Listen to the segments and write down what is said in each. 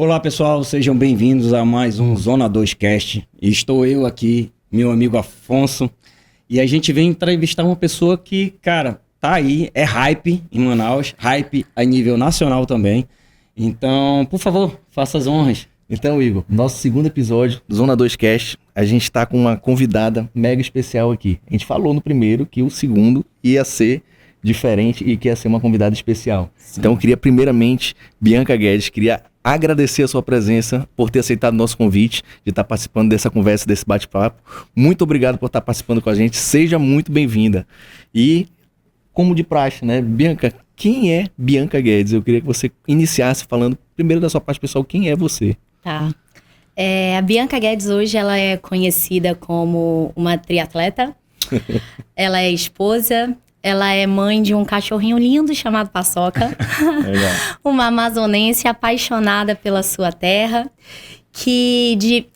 Olá pessoal, sejam bem-vindos a mais um Zona 2 Cast. Estou eu aqui, meu amigo Afonso, e a gente vem entrevistar uma pessoa que, cara, tá aí, é hype em Manaus, hype a nível nacional também. Então, por favor, faça as honras. Então, Igor, nosso segundo episódio do Zona 2 Cast, a gente tá com uma convidada mega especial aqui. A gente falou no primeiro que o segundo ia ser diferente e que ia ser uma convidada especial. Sim. Então, eu queria primeiramente, Bianca Guedes, queria agradecer a sua presença, por ter aceitado o nosso convite, de estar participando dessa conversa, desse bate-papo. Muito obrigado por estar participando com a gente, seja muito bem-vinda. E, como de praxe, né, Bianca, quem é Bianca Guedes? Eu queria que você iniciasse falando primeiro da sua parte pessoal, quem é você? Tá. A Bianca Guedes hoje ela é conhecida como uma triatleta, ela é esposa, ela é mãe de um cachorrinho lindo chamado Paçoca, uma amazonense apaixonada pela sua terra, que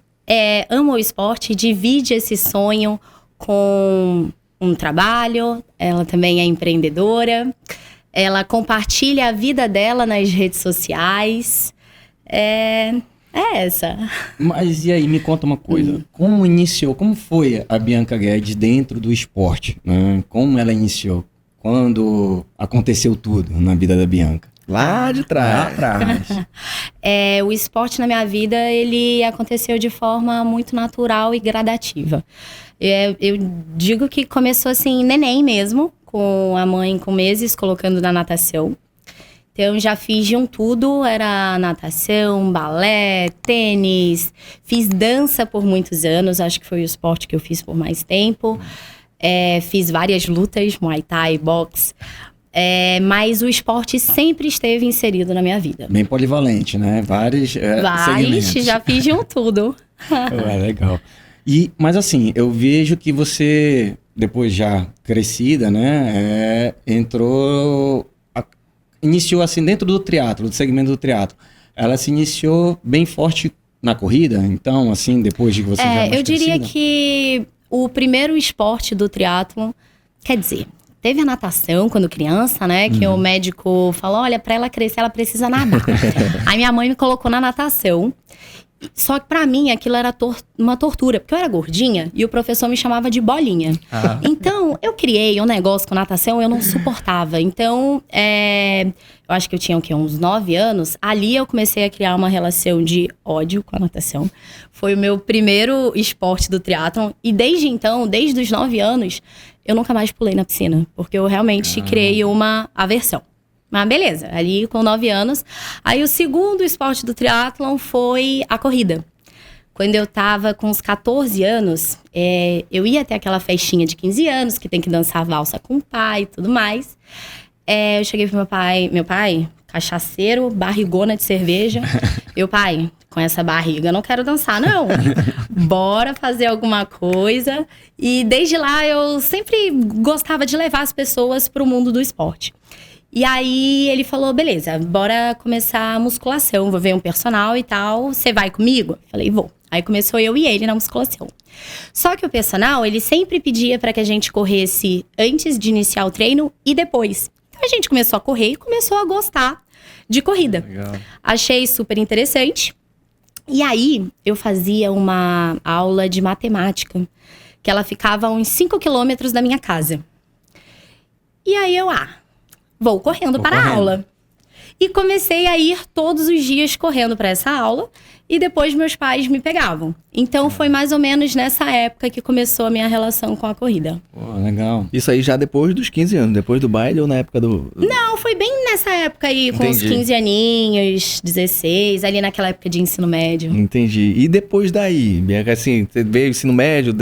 ama o esporte, divide esse sonho com um trabalho, ela também é empreendedora, ela compartilha a vida dela nas redes sociais, é essa. Mas e aí, me conta uma coisa. Como foi a Bianca Guedes dentro do esporte? Né? Como ela iniciou? Quando aconteceu tudo na vida da Bianca? Lá de trás. O esporte na minha vida, ele aconteceu de forma muito natural e gradativa. Eu digo que começou assim, neném mesmo, com a mãe com meses, colocando na natação. Então, já fiz de um tudo, era natação, balé, tênis, fiz dança por muitos anos, acho que foi o esporte que eu fiz por mais tempo. Fiz várias lutas, Muay Thai, boxe, mas o esporte sempre esteve inserido na minha vida. Bem polivalente, né? Vários segmentos. Já fiz de um tudo. Legal. Mas assim, eu vejo que você, depois já crescida, né, iniciou assim dentro do triatlo, do segmento do triatlo. Ela se iniciou bem forte na corrida, então assim, depois de que você já mais eu diria crescida? Que o primeiro esporte do triatlo, quer dizer, teve a natação quando criança, né, que o médico falou, olha, pra ela crescer ela precisa nadar. Aí minha mãe me colocou na natação. Só que pra mim aquilo era uma tortura, porque eu era gordinha e o professor me chamava de bolinha. Então, eu criei um negócio com natação, eu não suportava. Então, eu acho que eu tinha uns 9 anos. Ali eu comecei a criar uma relação de ódio com a natação. Foi o meu primeiro esporte do triatlon. E desde então, desde os 9 anos, eu nunca mais pulei na piscina. Porque eu realmente criei uma aversão. Mas beleza, ali com 9 anos. Aí o segundo esporte do triatlon foi a corrida. Quando eu tava com uns 14 anos, eu ia até aquela festinha de 15 anos, que tem que dançar valsa com o pai e tudo mais. Eu cheguei pro meu pai, cachaceiro, barrigona de cerveja. Pai, com essa barriga eu não quero dançar, não. Bora fazer alguma coisa. E desde lá eu sempre gostava de levar as pessoas pro mundo do esporte. E aí ele falou, beleza, bora começar a musculação, vou ver um personal e tal, você vai comigo? Falei, vou. Aí começou eu e ele na musculação. Só que o personal, ele sempre pedia para que a gente corresse antes de iniciar o treino e depois. Então a gente começou a correr e começou a gostar de corrida. Legal. Achei super interessante. E aí eu fazia uma aula de matemática, que ela ficava a uns 5 quilômetros da minha casa. E aí vou correndo para a aula. E comecei a ir todos os dias correndo para essa aula. E depois meus pais me pegavam. Então foi mais ou menos nessa época que começou a minha relação com a corrida. Pô, legal. Isso aí já depois dos 15 anos, depois do baile ou na época do... Não, foi bem nessa época aí, com uns 15 aninhos, 16, ali naquela época de ensino médio. Entendi. E depois daí, assim, você veio ensino médio,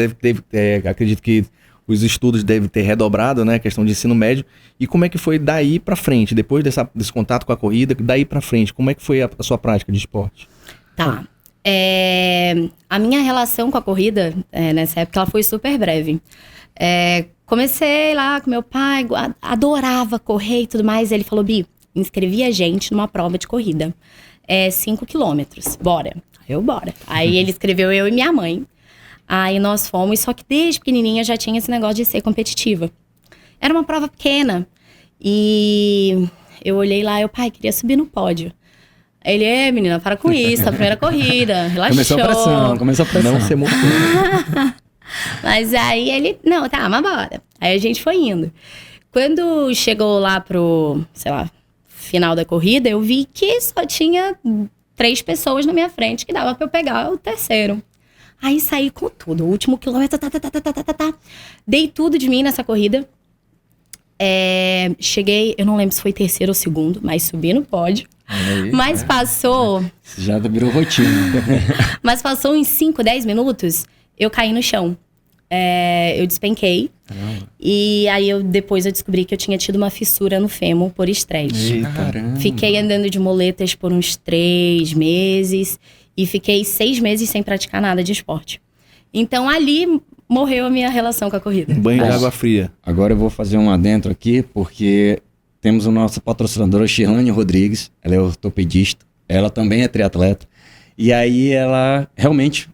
acredito que os estudos devem ter redobrado, né? A questão de ensino médio. E como é que foi daí pra frente? Depois desse contato com a corrida, daí pra frente, como é que foi a sua prática de esporte? Tá. A minha relação com a corrida, nessa época, ela foi super breve. Comecei lá com meu pai, adorava correr e tudo mais. Ele falou, Bi, inscrevi a gente numa prova de corrida. 5 quilômetros, bora. Bora. Aí ele escreveu eu e minha mãe. Aí nós fomos, só que desde pequenininha já tinha esse negócio de ser competitiva. Era uma prova pequena. E eu olhei lá, pai, queria subir no pódio. Ele, menina, para com isso, a primeira corrida, relaxou. Começou a pressão. Não se emociona. Mas aí ele, não, tá, mas bora. Aí a gente foi indo. Quando chegou lá pro, sei lá, final da corrida, eu vi que só tinha 3 pessoas na minha frente que dava pra eu pegar o terceiro. Aí saí com tudo, o último quilômetro, dei tudo de mim nessa corrida. Cheguei, eu não lembro se foi terceiro ou segundo, mas subi no pódio. Aí, Mas passou... Já virou rotina. Mas passou uns 5, 10 minutos, eu caí no chão. Eu despenquei. E aí depois eu descobri que eu tinha tido uma fissura no fêmur por estresse. Caramba. Fiquei andando de muletas por uns 3 meses. E fiquei 6 meses sem praticar nada de esporte. Então ali morreu a minha relação com a corrida. Um banho de água fria. Agora eu vou fazer um adentro aqui, porque temos o nosso patrocinador, Shirlane Rodrigues. Ela é ortopedista. Ela também é triatleta. E aí ela realmente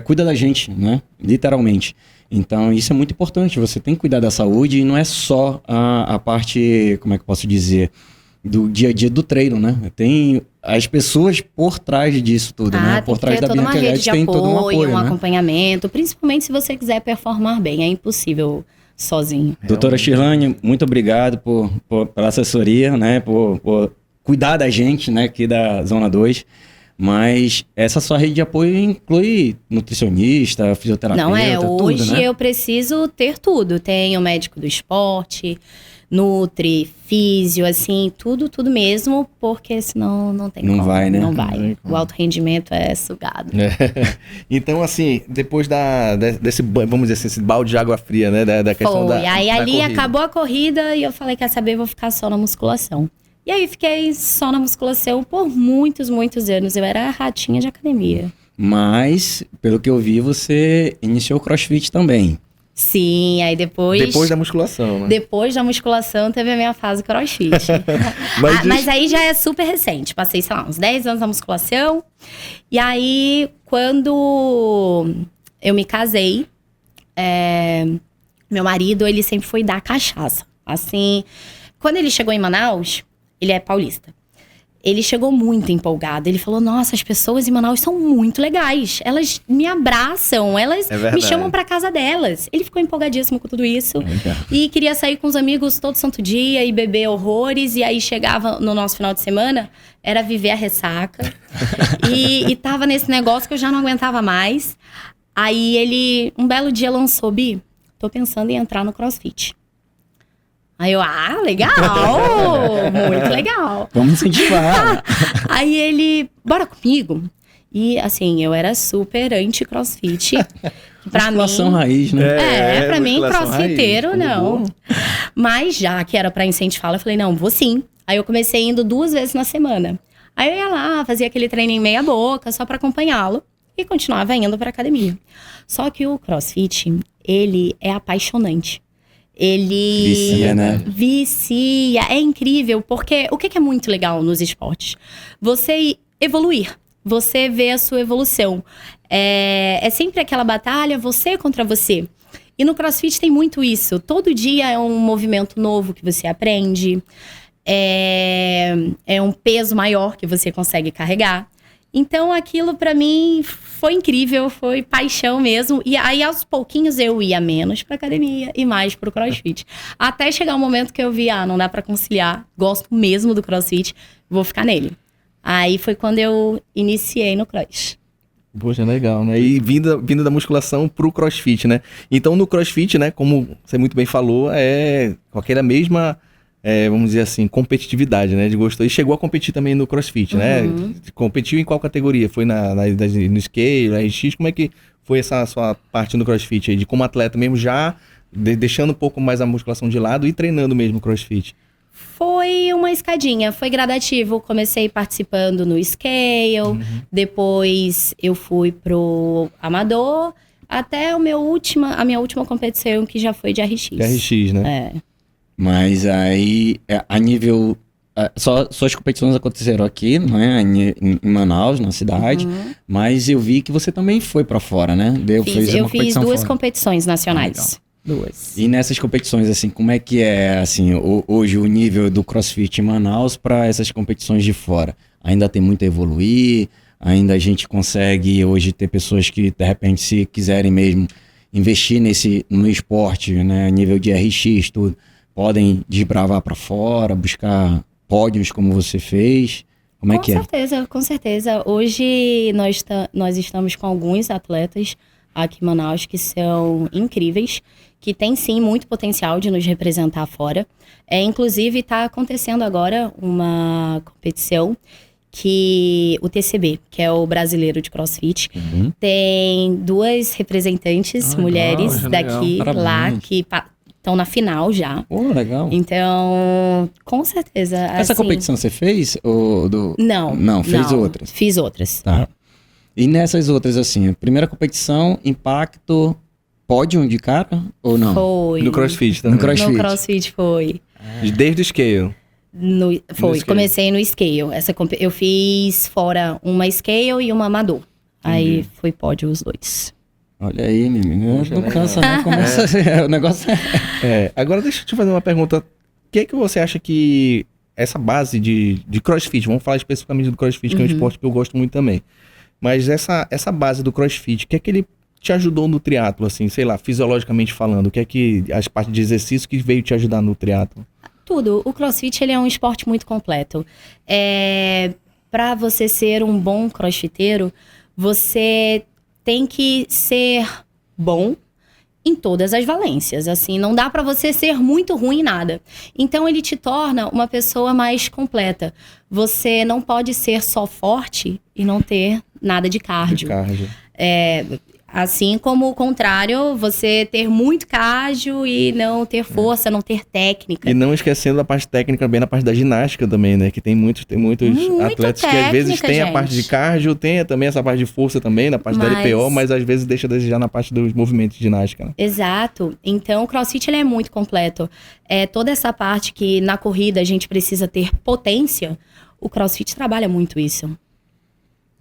cuida da gente, né? Literalmente. Então isso é muito importante. Você tem que cuidar da saúde e não é só a parte, como é que eu posso dizer, do dia a dia do treino, né? Tem as pessoas por trás disso tudo, né? Por trás da Bianca Guedes tem todo um apoio, um né? acompanhamento, principalmente se você quiser performar bem. É impossível sozinho. Doutora Shirlane, muito obrigado pela assessoria, né? Por cuidar da gente, né? Aqui da Zona 2. Mas essa sua rede de apoio inclui nutricionista, fisioterapeuta, hoje tudo, né? Eu preciso ter tudo. Tenho médico do esporte, nutri, físio, assim, tudo mesmo, porque senão não tem como. Não vai, né? Não vai. O alto rendimento é sugado. Então, assim, depois desse, vamos dizer assim, esse balde de água fria, né? Da questão da Aí ali corrida. acabou a corrida e eu falei, quer saber, vou ficar só na musculação. E aí fiquei só na musculação por muitos anos. Eu era ratinha de academia. Mas, pelo que eu vi, você iniciou o CrossFit também. Sim, aí depois da musculação, né? Depois da musculação teve a minha fase CrossFit. Mas aí já é super recente. Passei, sei lá, uns 10 anos na musculação. E aí, quando eu me casei, meu marido, ele sempre foi dar cachaça. Assim, quando ele chegou em Manaus, ele é paulista. Ele chegou muito empolgado. Ele falou, nossa, as pessoas em Manaus são muito legais. Elas me abraçam, elas me chamam pra casa delas. Ele ficou empolgadíssimo com tudo isso. E queria sair com os amigos todo santo dia e beber horrores. E aí chegava no nosso final de semana, era viver a ressaca. e tava nesse negócio que eu já não aguentava mais. Aí ele, um belo dia, lançou, Bi, tô pensando em entrar no CrossFit. Aí eu, legal, muito legal. Vamos incentivar. Aí ele, bora comigo? E assim, eu era super anti-crossfit. Musculação raiz, né? Pra mim, musculação crossfiteiro, raiz, não. Mas já que era pra incentivar, eu falei, não, vou sim. Aí eu comecei indo 2 vezes na semana. Aí eu ia lá, fazia aquele treininho meia boca, só pra acompanhá-lo. E continuava indo pra academia. Só que o crossfit, ele é apaixonante. Ele vicia, né? Vicia, é incrível, porque o que é muito legal nos esportes? Você evoluir, você vê a sua evolução. É sempre aquela batalha, você contra você. E no CrossFit tem muito isso. Todo dia é um movimento novo que você aprende. É um peso maior que você consegue carregar. Então, aquilo pra mim foi incrível, foi paixão mesmo. E aí, aos pouquinhos, eu ia menos pra academia e mais pro CrossFit. Até chegar um momento que eu vi, não dá pra conciliar. Gosto mesmo do CrossFit, vou ficar nele. Aí foi quando eu iniciei no Cross. Poxa, legal, né? E vindo da musculação pro CrossFit, né? Então, no CrossFit, né, como você muito bem falou, é com aquela mesma... vamos dizer assim, competitividade, né? De gosto. E chegou a competir também no CrossFit, né? Competiu em qual categoria? Foi no scale, na RX? Como é que foi essa sua parte no CrossFit aí? De como atleta mesmo, já deixando um pouco mais a musculação de lado e treinando mesmo CrossFit? Foi uma escadinha, foi gradativo. Comecei participando no scale, depois eu fui pro amador, até a minha última competição, que já foi de RX. RX, né? Mas aí, a nível... suas competições aconteceram aqui, né, em Manaus, na cidade, mas eu vi que você também foi pra fora, né? Eu fiz 2 competições nacionais. 2. E nessas competições, assim, como é que é, assim, hoje o nível do CrossFit em Manaus para essas competições de fora? Ainda tem muito a evoluir? Ainda a gente consegue hoje ter pessoas que, de repente, se quiserem mesmo investir no esporte, né, nível de RX, tudo, podem desbravar para fora, buscar pódios como você fez? Como é que é? Com certeza. Hoje nós estamos com alguns atletas aqui em Manaus que são incríveis, que têm sim muito potencial de nos representar fora. Inclusive está acontecendo agora uma competição que o TCB, que é o Brasileiro de CrossFit, tem 2 representantes mulheres daqui, lá, que estão na final já. Legal. Então, com certeza. Essa assim, competição você fez? Não, fez outras. Fiz outras. Tá. E nessas outras, assim, a primeira competição, impacto, pódio de cara ou não? Foi. No CrossFit também. No CrossFit foi. Desde o scale. Foi, comecei no scale. Eu fiz fora uma scale e uma amador. Aí foi pódio os 2. Olha aí, menino. Não cansa, né? Começa o negócio Agora deixa eu te fazer uma pergunta. O que você acha que essa base de CrossFit, vamos falar especificamente do CrossFit, que é um esporte que eu gosto muito também. Mas essa base do CrossFit, o que é que ele te ajudou no triatlo, assim, sei lá, fisiologicamente falando? O que é que as partes de exercício que veio te ajudar no triatlo? Tudo. O CrossFit, ele é um esporte muito completo. Para você ser um bom crossfiteiro, você tem que ser bom em todas as valências, assim, não dá para você ser muito ruim em nada. Então ele te torna uma pessoa mais completa. Você não pode ser só forte e não ter nada de cardio. Assim como o contrário, você ter muito cardio e não ter força, não ter técnica. E não esquecendo da parte técnica, bem na parte da ginástica também, né? Que tem muitos atletas que às vezes tem a parte de cardio, tem também essa parte de força também, na parte da LPO, mas às vezes deixa a desejar na parte dos movimentos de ginástica. Né? Exato. Então o CrossFit ele é muito completo. Toda essa parte que na corrida a gente precisa ter potência, o CrossFit trabalha muito isso.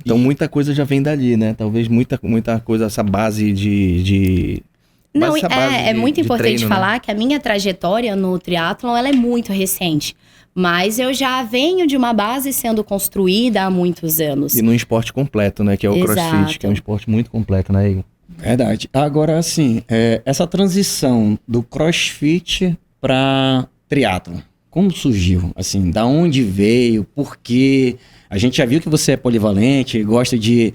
Então muita coisa já vem dali, né? Talvez muita coisa, essa base de Não, é muito importante treino, falar, né? Que a minha trajetória no triatlon, ela é muito recente. Mas eu já venho de uma base sendo construída há muitos anos. E num esporte completo, né? Que é o CrossFit, que é um esporte muito completo, né, Igor? Verdade. Agora, assim, essa transição do CrossFit para triatlon, como surgiu? Assim, da onde veio? Por quê? A gente já viu que você é polivalente, gosta de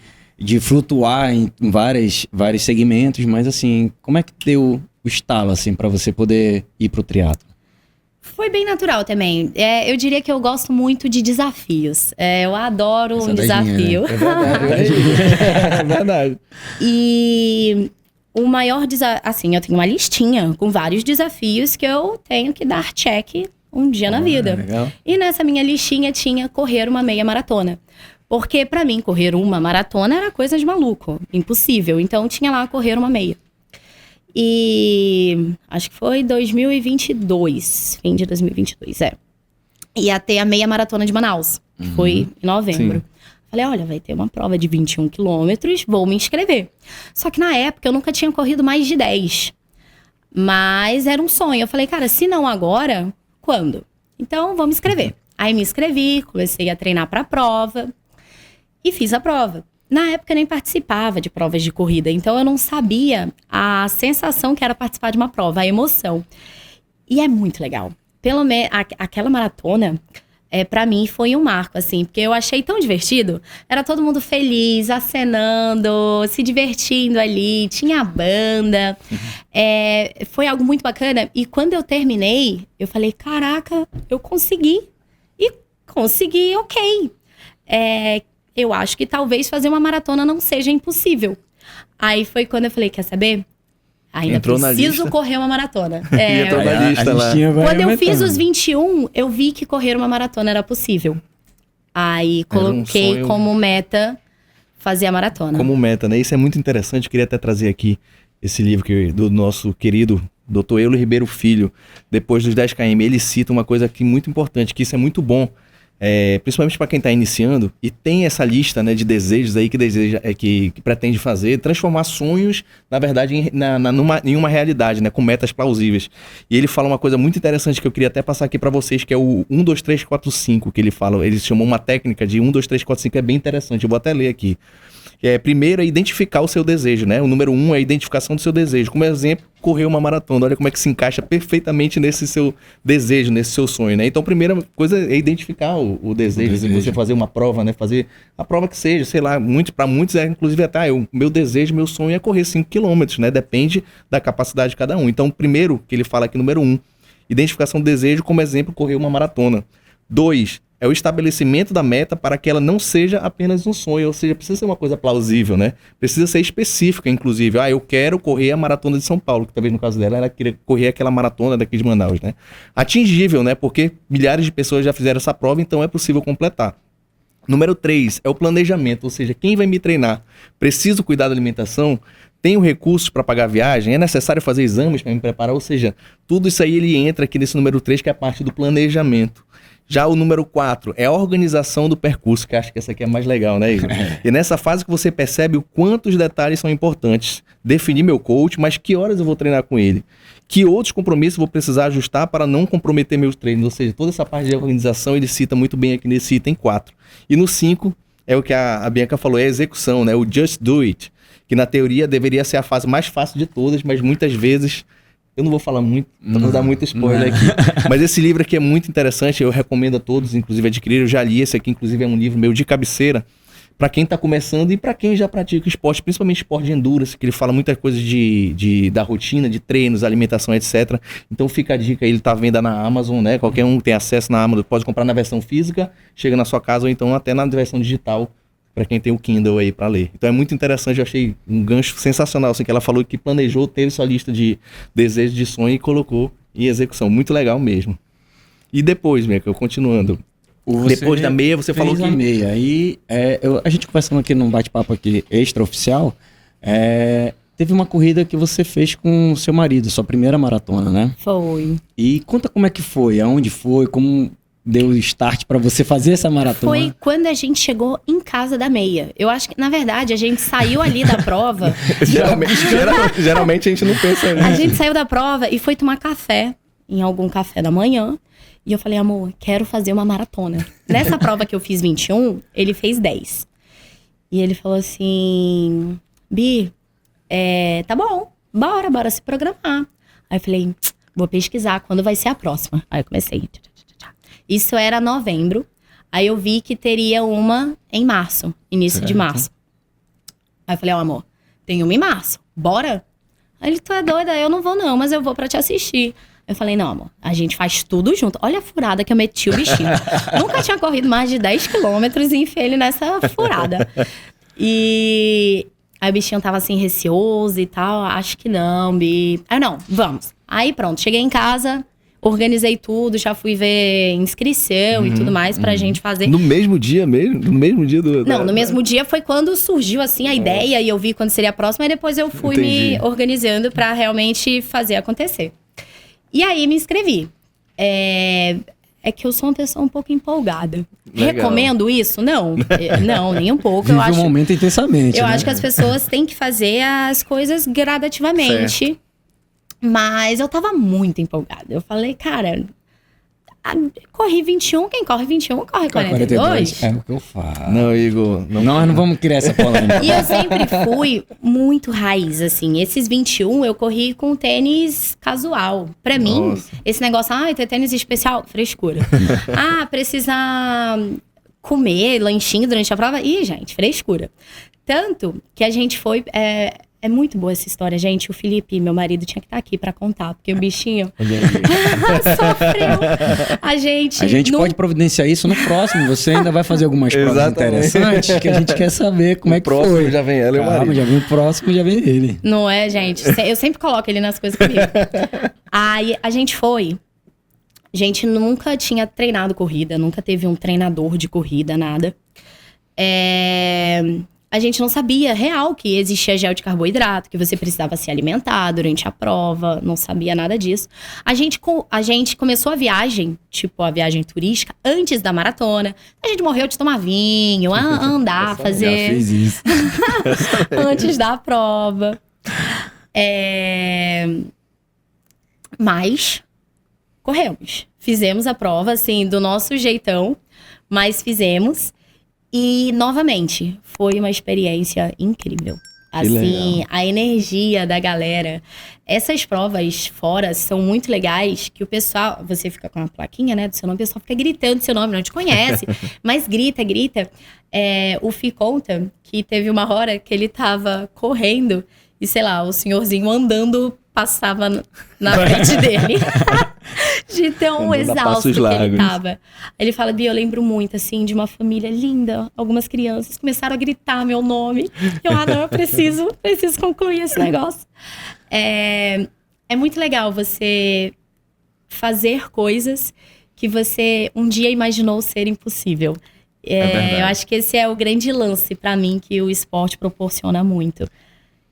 flutuar em vários segmentos, mas assim, como é que deu o estalo, assim, para você poder ir pro triatlo? Foi bem natural também. Eu diria que eu gosto muito de desafios. Eu adoro um desafio. Né? É verdade. E o maior desafio... Assim, eu tenho uma listinha com vários desafios que eu tenho que dar check um dia na vida. Legal. E nessa minha listinha tinha correr uma meia maratona. Porque pra mim, correr uma maratona era coisa de maluco. Impossível. Então, tinha lá correr uma meia. E acho que foi 2022. Fim de 2022, Ia ter a meia maratona de Manaus. Que foi em novembro. Sim. Falei, olha, vai ter uma prova de 21 quilômetros, vou me inscrever. Só que na época eu nunca tinha corrido mais de 10. Mas era um sonho. Eu falei, cara, se não agora... Quando? Então, vamos escrever. Aí me inscrevi, comecei a treinar para a prova e fiz a prova. Na época eu nem participava de provas de corrida, então eu não sabia a sensação que era participar de uma prova, a emoção. E é muito legal. Pelo menos aquela maratona, para mim foi um marco, assim, porque eu achei tão divertido. Era todo mundo feliz, acenando, se divertindo ali, tinha a banda. Foi algo muito bacana. E quando eu terminei, eu falei, caraca, eu consegui. E consegui, ok. Eu acho que talvez fazer uma maratona não seja impossível. Aí foi quando eu falei, quer saber? Ainda preciso correr uma maratona. Entrou na lista lá. Quando eu fiz os 21, eu vi que correr uma maratona era possível. Aí coloquei como meta fazer a maratona. Como meta, né? Isso é muito interessante. Eu queria até trazer aqui esse livro do nosso querido Dr. Euler Ribeiro Filho. Depois dos 10 km, ele cita uma coisa aqui muito importante, que isso é muito bom. principalmente para quem está iniciando e tem essa lista, né, de desejos aí que pretende fazer, transformar sonhos, na verdade, em uma realidade, né, com metas plausíveis. E ele fala uma coisa muito interessante que eu queria até passar aqui para vocês, que é o 1, 2, 3, 4, 5, que ele fala. Ele chamou uma técnica de 1, 2, 3, 4, 5, é bem interessante. Eu vou até ler aqui. Primeiro é identificar o seu desejo, né? O número 1 é a identificação do seu desejo. Como exemplo, correr uma maratona. Olha como é que se encaixa perfeitamente nesse seu desejo, nesse seu sonho, né? Então, a primeira coisa é identificar o desejo. Você fazer uma prova, né? Fazer a prova que seja, sei lá, para muitos inclusive até o meu desejo, meu sonho é correr 5 quilômetros, né? Depende da capacidade de cada um. Então, primeiro que ele fala aqui, número 1, identificação do desejo, como exemplo, correr uma maratona. 2, é o estabelecimento da meta para que ela não seja apenas um sonho, ou seja, precisa ser uma coisa plausível, né? Precisa ser específica, inclusive. Eu quero correr a maratona de São Paulo, que talvez no caso dela, ela queria correr aquela maratona daqui de Manaus, né? Atingível, né? Porque milhares de pessoas já fizeram essa prova, então é possível completar. Número 3 é o planejamento, ou seja, quem vai me treinar? Preciso cuidar da alimentação? Tenho recursos para pagar a viagem? É necessário fazer exames para me preparar? Ou seja, tudo isso aí ele entra aqui nesse número 3, que é a parte do planejamento. Já o número 4 é a organização do percurso, que acho que essa aqui é mais legal, né, Igor? E nessa fase que você percebe o quanto os detalhes são importantes. Definir meu coach, mas que horas eu vou treinar com ele? Que outros compromissos eu vou precisar ajustar para não comprometer meus treinos? Ou seja, toda essa parte de organização ele cita muito bem aqui nesse item 4. E no 5 é o que a Bianca falou, é a execução, né? O just do it, que na teoria deveria ser a fase mais fácil de todas, mas muitas vezes... Eu não vou falar muito, para não dar muito spoiler aqui. Mas esse livro aqui é muito interessante, eu recomendo a todos, inclusive, adquirir. Eu já li esse aqui, inclusive é um livro meu de cabeceira, para quem está começando e para quem já pratica esporte, principalmente esporte de endurance, que ele fala muitas coisas da rotina, de treinos, alimentação, etc. Então fica a dica, ele está à venda na Amazon, né? Qualquer um tem acesso na Amazon, pode comprar na versão física, chega na sua casa ou então até na versão digital, para quem tem o Kindle aí para ler. Então é muito interessante, eu achei um gancho sensacional, assim, que ela falou que planejou, teve sua lista de desejos, de sonho e colocou em execução. Muito legal mesmo. E depois, Mica, continuando. Depois da meia, você falou que... a meia. Aí, a gente conversando aqui num bate-papo aqui extraoficial, teve uma corrida que você fez com o seu marido, sua primeira maratona, né? Foi. E conta como é que foi, aonde foi, como... deu o start pra você fazer essa maratona? Foi quando a gente chegou em casa da meia. Eu acho que, na verdade, a gente saiu ali da prova. geralmente a gente não pensa nisso. A gente saiu da prova e foi tomar café, em algum café da manhã. E eu falei, amor, quero fazer uma maratona. Nessa prova que eu fiz 21, ele fez 10. E ele falou assim, Bi, tá bom, bora se programar. Aí eu falei, vou pesquisar quando vai ser a próxima. Aí eu comecei... Isso era novembro. Aí eu vi que teria uma em março, início de março. Aí eu falei, amor, tem uma em março, bora? Aí ele, tu é doida? Eu não vou não, mas eu vou pra te assistir. Eu falei, não, amor, a gente faz tudo junto. Olha a furada que eu meti o bichinho. Nunca tinha corrido mais de 10 quilômetros e enfiei ele nessa furada. E aí o bichinho tava assim, receoso e tal. Acho que não, Bi. Aí não, vamos. Aí pronto, cheguei em casa... Organizei tudo, já fui ver inscrição e tudo mais pra gente fazer. No mesmo dia mesmo? No mesmo dia do... Não, no mesmo dia foi quando surgiu assim a ideia e eu vi quando seria a próxima. E depois eu fui me organizando pra realmente fazer acontecer. E aí me inscrevi. É que eu sou uma pessoa um pouco empolgada. Legal. Recomendo isso? Não. Não, nem um pouco. Vive um momento intensamente. Eu acho que as pessoas têm que fazer as coisas gradativamente. Certo. Mas eu tava muito empolgada. Eu falei, cara, corri 21, quem corre 21 corre 42. É o que eu faço. Não, Igor. Nós não vamos criar essa polêmica. E eu sempre fui muito raiz, assim. Esses 21 eu corri com tênis casual. Pra mim, esse negócio, ter tênis especial, frescura. Precisa comer lanchinho durante a prova. Ih, gente, frescura. Tanto que a gente foi... É muito boa essa história, gente. O Felipe, meu marido, tinha que estar aqui pra contar. Porque o bichinho sofreu. A gente pode providenciar isso no próximo. Você ainda vai fazer algumas provas interessantes que a gente quer saber como é que próximo foi. Já vem ela e o marido. Já vem o próximo, já vem ele. Não é, gente? Eu sempre coloco ele nas coisas comigo. Aí a gente foi. A gente nunca tinha treinado corrida. Nunca teve um treinador de corrida, nada. a gente não sabia real que existia gel de carboidrato, que você precisava se alimentar durante a prova, não sabia nada disso. A gente começou a viagem, tipo a viagem turística, antes da maratona. A gente morreu de tomar vinho, andar, fazer... Já fiz isso. antes da prova. Mas corremos. Fizemos a prova, assim, do nosso jeitão, mas fizemos. E, novamente, foi uma experiência incrível. Assim, a energia da galera. Essas provas fora são muito legais, que o pessoal... Você fica com a plaquinha, né, do seu nome, o pessoal fica gritando seu nome, não te conhece. Mas grita. O Fih conta que teve uma hora que ele tava correndo e, sei lá, o senhorzinho andando passava na frente dele. De tão exausto que ele tava. Ele fala, Bia, eu lembro muito, assim, de uma família linda. Algumas crianças começaram a gritar meu nome. Eu preciso concluir esse negócio. É muito legal você fazer coisas que você um dia imaginou ser impossível. Eu acho que esse é o grande lance pra mim que o esporte proporciona muito.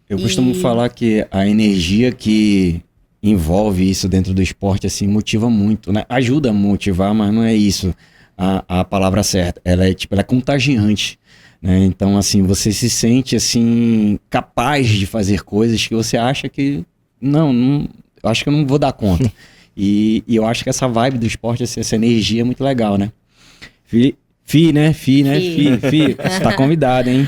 Eu costumo falar que a energia que envolve isso dentro do esporte, assim, motiva muito, né? Ajuda a motivar, mas não é isso a palavra certa. Ela é contagiante, né? Então, assim, você se sente, assim, capaz de fazer coisas que você acha que... Não, eu acho que eu não vou dar conta. E eu acho que essa vibe do esporte, assim, essa energia é muito legal, né? Fih, você tá convidado, hein?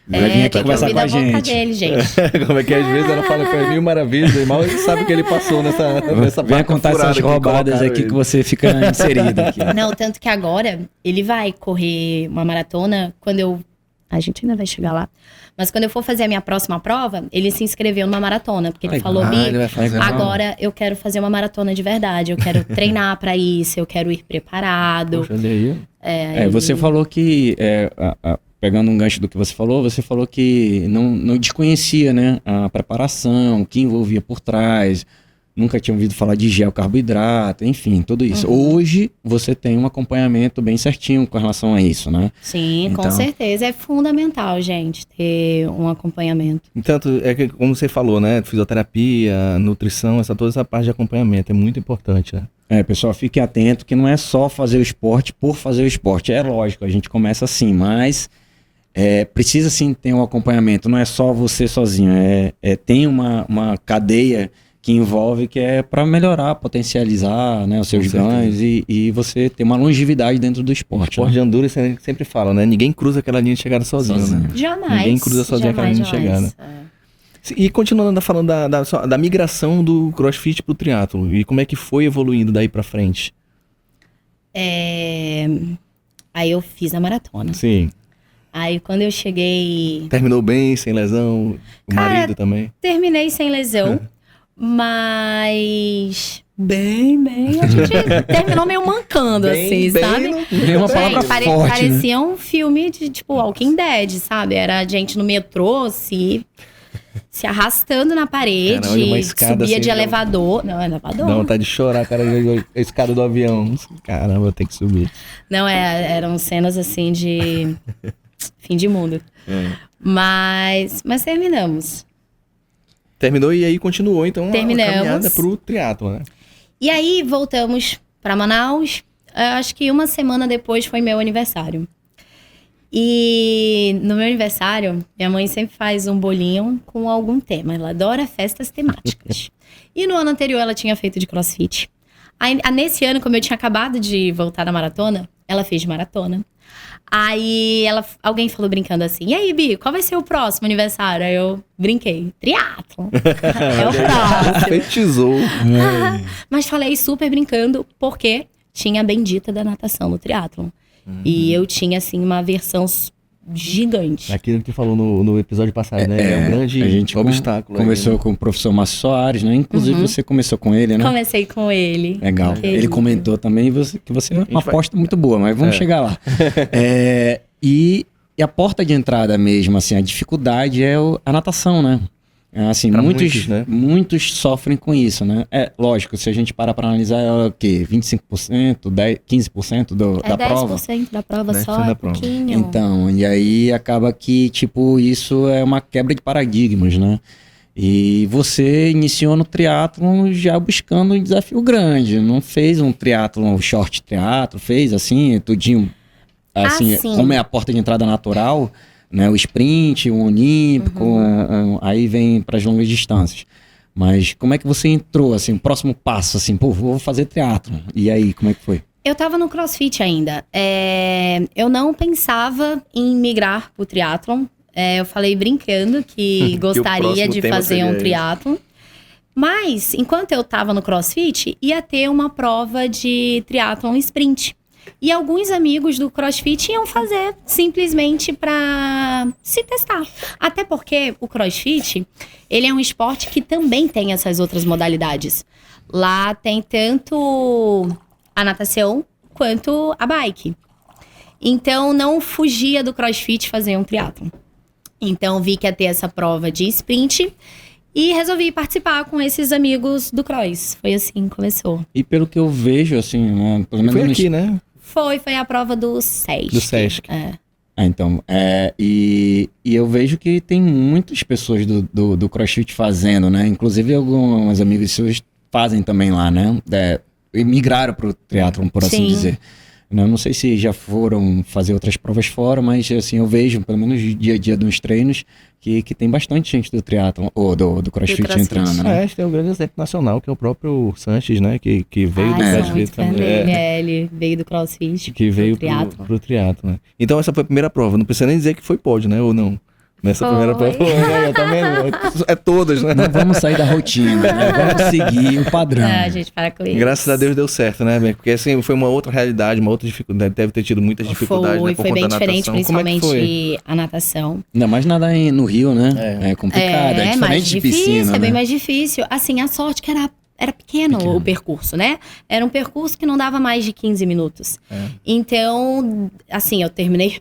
Vai vir aqui conversar com a gente. Dele, gente. Como é que às vezes ela fala com as mil maravilhas, e mal ele sabe que ele passou nessa Vem contar essas roubadas aqui que você fica inserido aqui. Não, tanto que agora ele vai correr uma maratona a gente ainda vai chegar lá. Mas quando eu for fazer a minha próxima prova, ele se inscreveu numa maratona. Porque ele falou, Bi, agora eu quero fazer uma maratona de verdade. Eu quero treinar pra isso, eu quero ir preparado. Poxa, olha aí. Você falou que... Pegando um gancho do que você falou que não desconhecia, né, a preparação, o que envolvia por trás, nunca tinha ouvido falar de gel, carboidrato, enfim, tudo isso. Hoje você tem um acompanhamento bem certinho com relação a isso, né? Sim, então... com certeza. É fundamental, gente, ter um acompanhamento. Tanto é que, como você falou, né, fisioterapia, nutrição, toda essa parte de acompanhamento é muito importante, né? Pessoal, fique atento que não é só fazer o esporte por fazer o esporte. É lógico, a gente começa assim, mas... precisa sim ter um acompanhamento, não é só você sozinho, tem uma cadeia que envolve, que é para melhorar, potencializar, né, os seus ganhos e você ter uma longevidade dentro do esporte. Esporte de endurance, a gente sempre fala, né? Ninguém cruza aquela linha de chegada sozinho. Né? Jamais. Ninguém cruza sozinho aquela linha de chegada. E continuando falando da migração do CrossFit pro triatlo, e como é que foi evoluindo daí pra frente? Aí eu fiz a maratona. Sim. Aí quando eu cheguei... Terminou bem, sem lesão? O marido também? Terminei sem lesão, bem. A gente terminou meio mancando, sabe? Bem uma palavra forte, parecia um filme de, tipo, Walking Dead, sabe? Era a gente no metrô, se arrastando na parede, subia assim, de elevador. Não, elevador. Não, tá de chorar, cara, a escada do avião. Caramba, vou ter que subir. Não, eram cenas assim de... fim de mundo. Mas terminamos. Terminou e aí continuou, então, a caminhada pro triatlo, né? E aí voltamos para Manaus. Acho que uma semana depois foi meu aniversário. E no meu aniversário, minha mãe sempre faz um bolinho com algum tema. Ela adora festas temáticas. E no ano anterior ela tinha feito de CrossFit. Aí, nesse ano, como eu tinha acabado de voltar da maratona, ela fez de maratona. Aí alguém falou brincando assim, e aí, Bi, qual vai ser o próximo aniversário? Aí eu brinquei, triatlo. É o próximo. Fetizou. Mas falei super brincando, porque tinha a bendita da natação no triatlo. E eu tinha, assim, uma versão gigante. Aquilo que tu falou no episódio passado, né? É um grande obstáculo. Começou com o professor Márcio Soares, né? Inclusive você começou com ele, né? Comecei com ele. Legal. Ele comentou também que você é uma aposta muito boa, mas vamos chegar lá. E a porta de entrada mesmo, assim, a dificuldade é a natação, né? Assim, Pra muitos, muitos, né? muitos sofrem com isso, né? É lógico, se a gente parar para analisar, é o quê? 25%, 10, 15% da prova? 10% da prova 10% só, da é prova. pouquinho. Então, e aí acaba que, tipo, isso é uma quebra de paradigmas, né? E você iniciou no triatlon já buscando um desafio grande, não fez um triatlon, um short triatlon, fez assim, tudinho, assim, Assim. como é a porta de entrada natural, né? O sprint, o olímpico, aí vem para as longas distâncias. Mas como é que você entrou, assim, o próximo passo, assim, pô, vou fazer triatlon, e aí, como é que foi? Eu tava no CrossFit ainda. Eu não pensava em migrar pro triatlon. Eu falei brincando que gostaria próximo de tema fazer seria um esse. triatlon. Mas, enquanto eu tava no CrossFit, ia ter uma prova de triatlon sprint. E alguns amigos do CrossFit iam fazer simplesmente pra se testar. Até porque o CrossFit, ele é um esporte que também tem essas outras modalidades. Lá tem tanto a natação quanto a bike. Então, não fugia do CrossFit fazer um triatlon. Então, vi que ia ter essa prova de sprint e resolvi participar com esses amigos do Cross. Foi assim que começou. E pelo que eu vejo, assim, né, pelo menos Foi no aqui, né? Foi a prova do SESC. Do SESC. É. Então, e eu vejo que tem muitas pessoas do CrossFit fazendo, né? Inclusive, alguns amigos seus fazem também lá, né? E migraram pro triatlon, por assim Sim. dizer. Eu não sei se já foram fazer outras provas fora, mas assim, eu vejo, pelo menos dia a dia dos treinos, que tem bastante gente do triatlon, ou do CrossFit CrossFit. entrando, né? Tem um grande exemplo nacional, que é o próprio Sanches, né? Que veio do Sou CrossFit muito fã também. dele. Ele veio do CrossFit. Que veio triatlon. pro triatlon, né? Então essa foi a primeira prova. Não precisa nem dizer que foi pódio, né? Ou não? Nessa Foi. primeira prova. Tá vendo? É todas, né? Não vamos sair da rotina, né? Vamos seguir o padrão. Ah, gente, para com isso. Graças a Deus deu certo, né, Ben? Porque assim, foi uma outra realidade, uma outra dificuldade. Deve ter tido muitas dificuldades, né? Por Foi bem conta da diferente, natação. Como é que foi? principalmente a natação. Ainda mais nada no Rio, né? É complicado, é mais diferente de difícil, piscina, é bem né? mais difícil. Assim, a sorte que era pequeno o percurso, né? Era um percurso que não dava mais de 15 minutos. Então, assim, eu terminei,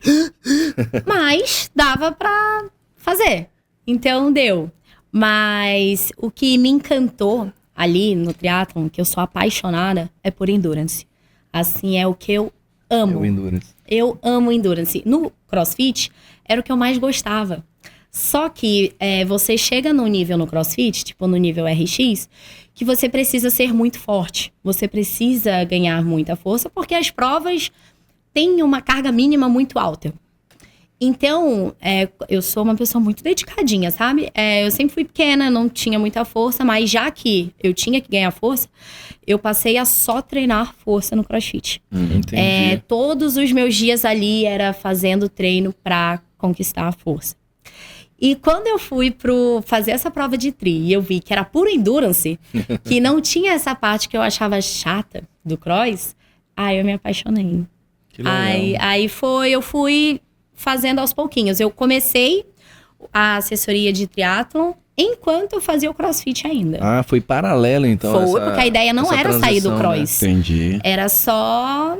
mas dava pra fazer. Então, deu. Mas o que me encantou ali no triatlon, que eu sou apaixonada, é por endurance. Assim, é o que eu amo. O endurance. Eu amo endurance. No CrossFit, era o que eu mais gostava. Só que você chega num nível no CrossFit, tipo no nível RX, que você precisa ser muito forte. Você precisa ganhar muita força, porque as provas têm uma carga mínima muito alta. Então, eu sou uma pessoa muito dedicadinha, sabe? Eu sempre fui pequena, não tinha muita força, mas já que eu tinha que ganhar força, eu passei a só treinar força no CrossFit. Entendi. Todos os meus dias ali era fazendo treino pra conquistar a força. E quando eu fui fazer essa prova de tri e eu vi que era puro endurance, que não tinha essa parte que eu achava chata do cross, aí eu me apaixonei. Que legal. Eu fui fazendo aos pouquinhos. Eu comecei a assessoria de triatlon enquanto eu fazia o CrossFit ainda. Ah, foi paralelo então. Foi, porque a ideia não essa era sair do transição, cross. Entendi. Era só...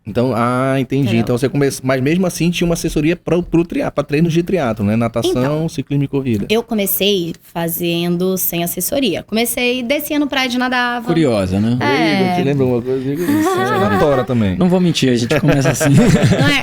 Então, entendi. Entendeu? Então você começou, mas mesmo assim tinha uma assessoria pro triatlo, para treinos de triatlo, né? Natação, Então, ciclismo e corrida. Eu comecei fazendo sem assessoria. Descia no praia de nadava. Curiosa, né? Igor, te lembra uma coisa? Você na tora também. Não vou mentir, a gente começa assim.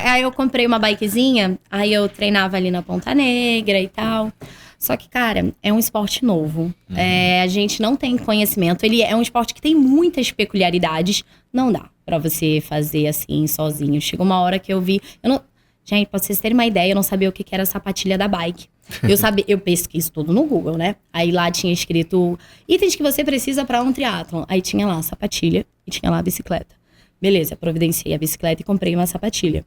Aí eu comprei uma bikezinha, aí eu treinava ali na Ponta Negra e tal. Só que, cara, é um esporte novo. A gente não tem conhecimento. Ele é um esporte que tem muitas peculiaridades. Não dá pra você fazer assim, sozinho. Chegou uma hora que eu vi... Gente, pra vocês terem uma ideia, eu não sabia o que era a sapatilha da bike. Eu pesquiso tudo no Google, né? Aí lá tinha escrito itens que você precisa pra um triatlon. Aí tinha lá a sapatilha e tinha lá a bicicleta. Beleza, providenciei a bicicleta e comprei uma sapatilha.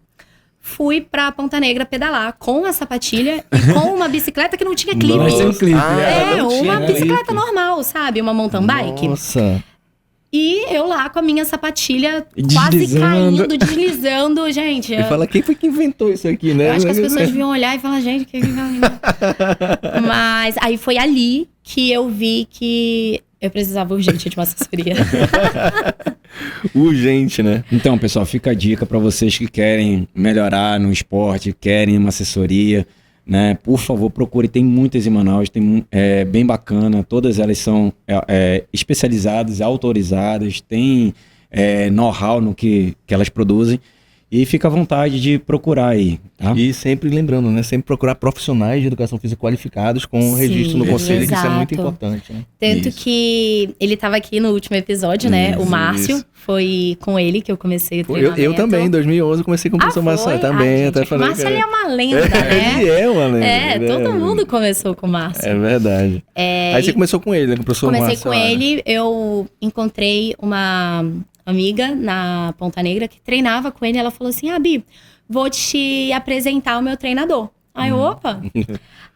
Fui pra Ponta Negra pedalar com a sapatilha e com uma bicicleta que não tinha clipe. Sem clipe. Uma bicicleta normal, sabe? Uma mountain bike. Nossa. E eu lá com a minha sapatilha quase Deslizando. caindo, deslizando. Gente, E fala, quem foi que inventou isso aqui, né? eu acho que as pessoas deviam olhar e falar, gente, que... Mas aí foi ali que eu vi que eu precisava urgente de uma assessoria. Urgente, né? Então, pessoal, fica a dica para vocês que querem melhorar no esporte, querem uma assessoria, né? Por favor, procure. Tem muitas em Manaus, é bem bacana. Todas elas são especializadas, autorizadas, têm know-how no que elas produzem. E fica à vontade de procurar aí, tá? E sempre lembrando, né? Sempre procurar profissionais de educação física qualificados com registro no conselho, que isso é muito importante, né? Tanto que ele estava aqui no último episódio, né? O Márcio, foi com ele que eu comecei o treinamento. Eu também, em 2011, comecei com o professor Márcio também. Gente, até falei o Márcio ele é uma lenda, né? Ele é uma lenda. Todo mundo começou com o Márcio. É verdade. Aí você começou com ele, né? Com o professor Márcio. Comecei com ele, eu encontrei uma amiga na Ponta Negra que treinava com ele. Ela falou assim, Bi, vou te apresentar o meu treinador. Aí, opa!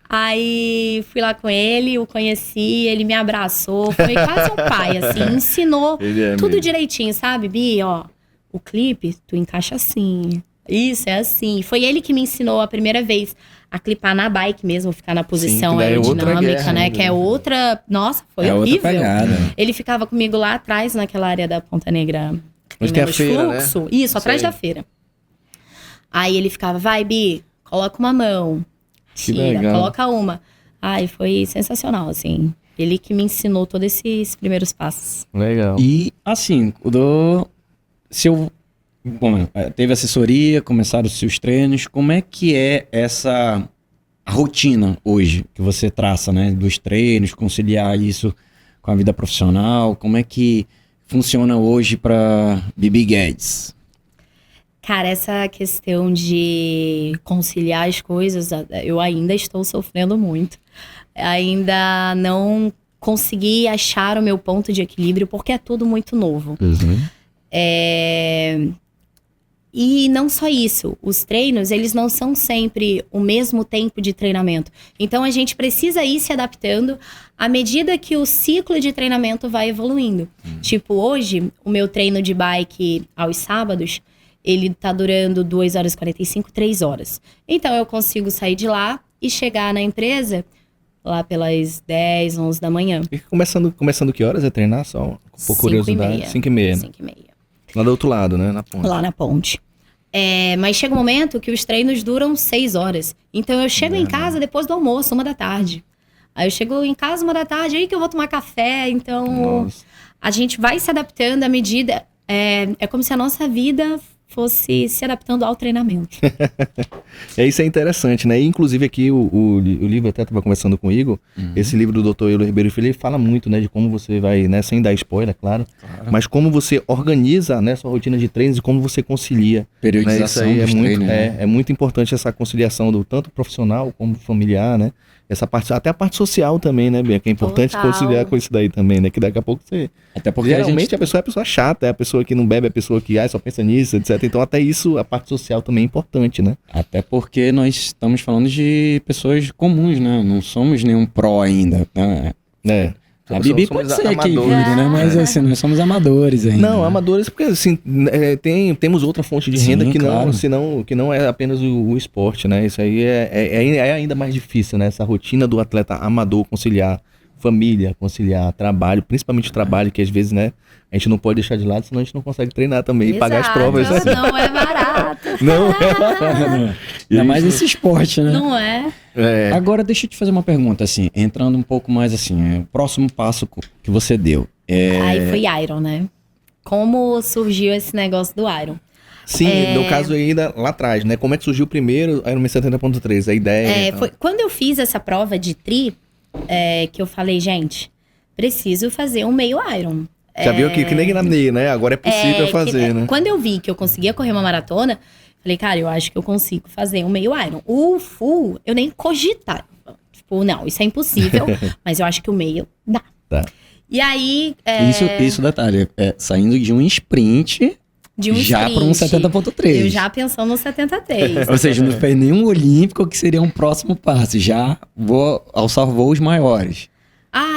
Aí fui lá com ele, o conheci, ele me abraçou, foi quase um pai, assim, ensinou tudo direitinho, sabe, Bi? Ó, o clipe, tu encaixa assim, isso é assim. Foi ele que me ensinou a primeira vez a clipar na bike mesmo, ficar na posição aerodinâmica, né? Que é outra... Nossa, foi horrível. Ele ficava comigo lá atrás, naquela área da Ponta Negra. Onde tem a feira, né? Isso, atrás da feira. Aí ele ficava, vai, Bi, coloca uma mão. Tira, coloca uma. Ai, foi sensacional, assim. Ele que me ensinou todos esses primeiros passos. Legal. E, assim, Bom, teve assessoria, começaram os seus treinos. Como é que é essa rotina hoje que você traça, né? Dos treinos, conciliar isso com a vida profissional. Como é que funciona hoje para Bibi Guedes? Cara, essa questão de conciliar as coisas, eu ainda estou sofrendo muito. Ainda não consegui achar o meu ponto de equilíbrio, porque é tudo muito novo. E não só isso, os treinos, eles não são sempre o mesmo tempo de treinamento. Então, a gente precisa ir se adaptando à medida que o ciclo de treinamento vai evoluindo. Tipo, hoje, o meu treino de bike aos sábados, ele tá durando 2 horas e 45, 3 horas. Então, eu consigo sair de lá e chegar na empresa lá pelas 10, 11 da manhã. E começando que horas é treinar? Só por curiosidade? 5h30. 5h30. Lá do outro lado, né? Na ponte. Lá na ponte. Mas chega um momento que os treinos duram 6 horas. Então eu chego em casa depois do almoço, 1 da tarde. Aí eu chego em casa 1 da tarde, aí que eu vou tomar café. Então a gente vai se adaptando à medida. É como se a nossa vida fosse se adaptando ao treinamento. Isso é interessante, né? E, inclusive aqui o livro, até estava conversando com o Igor, esse livro do Dr. Euler Ribeiro Filho, ele fala muito, né, de como você vai, né, sem dar spoiler, claro, mas como você organiza, né, sua rotina de treinos e como você concilia. Periodização, né? Isso aí dos treinos, né? É muito importante essa conciliação do tanto profissional como familiar, né? Essa parte, até a parte social também, né, Bia? Que é importante conciliar com isso daí também, né? Que daqui a pouco você... Até porque geralmente a pessoa é a pessoa chata, é a pessoa que não bebe, é a pessoa que só pensa nisso, etc. Então até isso, a parte social também é importante, né? Até porque nós estamos falando de pessoas comuns, né? Não somos nenhum pró ainda, né? A Bibi pode ser que vire, né? Mas assim, nós somos amadores ainda. Não, amadores porque assim, temos outra fonte de renda que não é apenas o esporte, né? Isso aí é ainda mais difícil, né? Essa rotina do atleta amador, conciliar família, conciliar trabalho, principalmente o trabalho, que às vezes, né, a gente não pode deixar de lado, senão a gente não consegue treinar também e pagar as provas. Não é barato. Não é. Ainda mais esse esporte, né? Não é. Agora, deixa eu te fazer uma pergunta, assim, entrando um pouco mais assim, o próximo passo que você deu. Aí foi Iron, né? Como surgiu esse negócio do Iron? Sim, no caso ainda lá atrás, né? Como é que surgiu o primeiro Ironman 70.3, a ideia? Foi quando eu fiz essa prova de tri, que eu falei, gente, preciso fazer um meio Iron. Já viu que nem na meia, né? Agora é possível fazer, né? Quando eu vi que eu conseguia correr uma maratona, falei, cara, eu acho que eu consigo fazer um meio Iron. O full, eu nem cogitar. Tipo, não, isso é impossível, mas eu acho que o meio dá. Tá. E aí... Isso detalhe, saindo de um sprint... Já para um 70.3. Eu já pensando no 73. Ou seja, não fez nenhum olímpico, que seria um próximo passo. Já vou alçar voos maiores.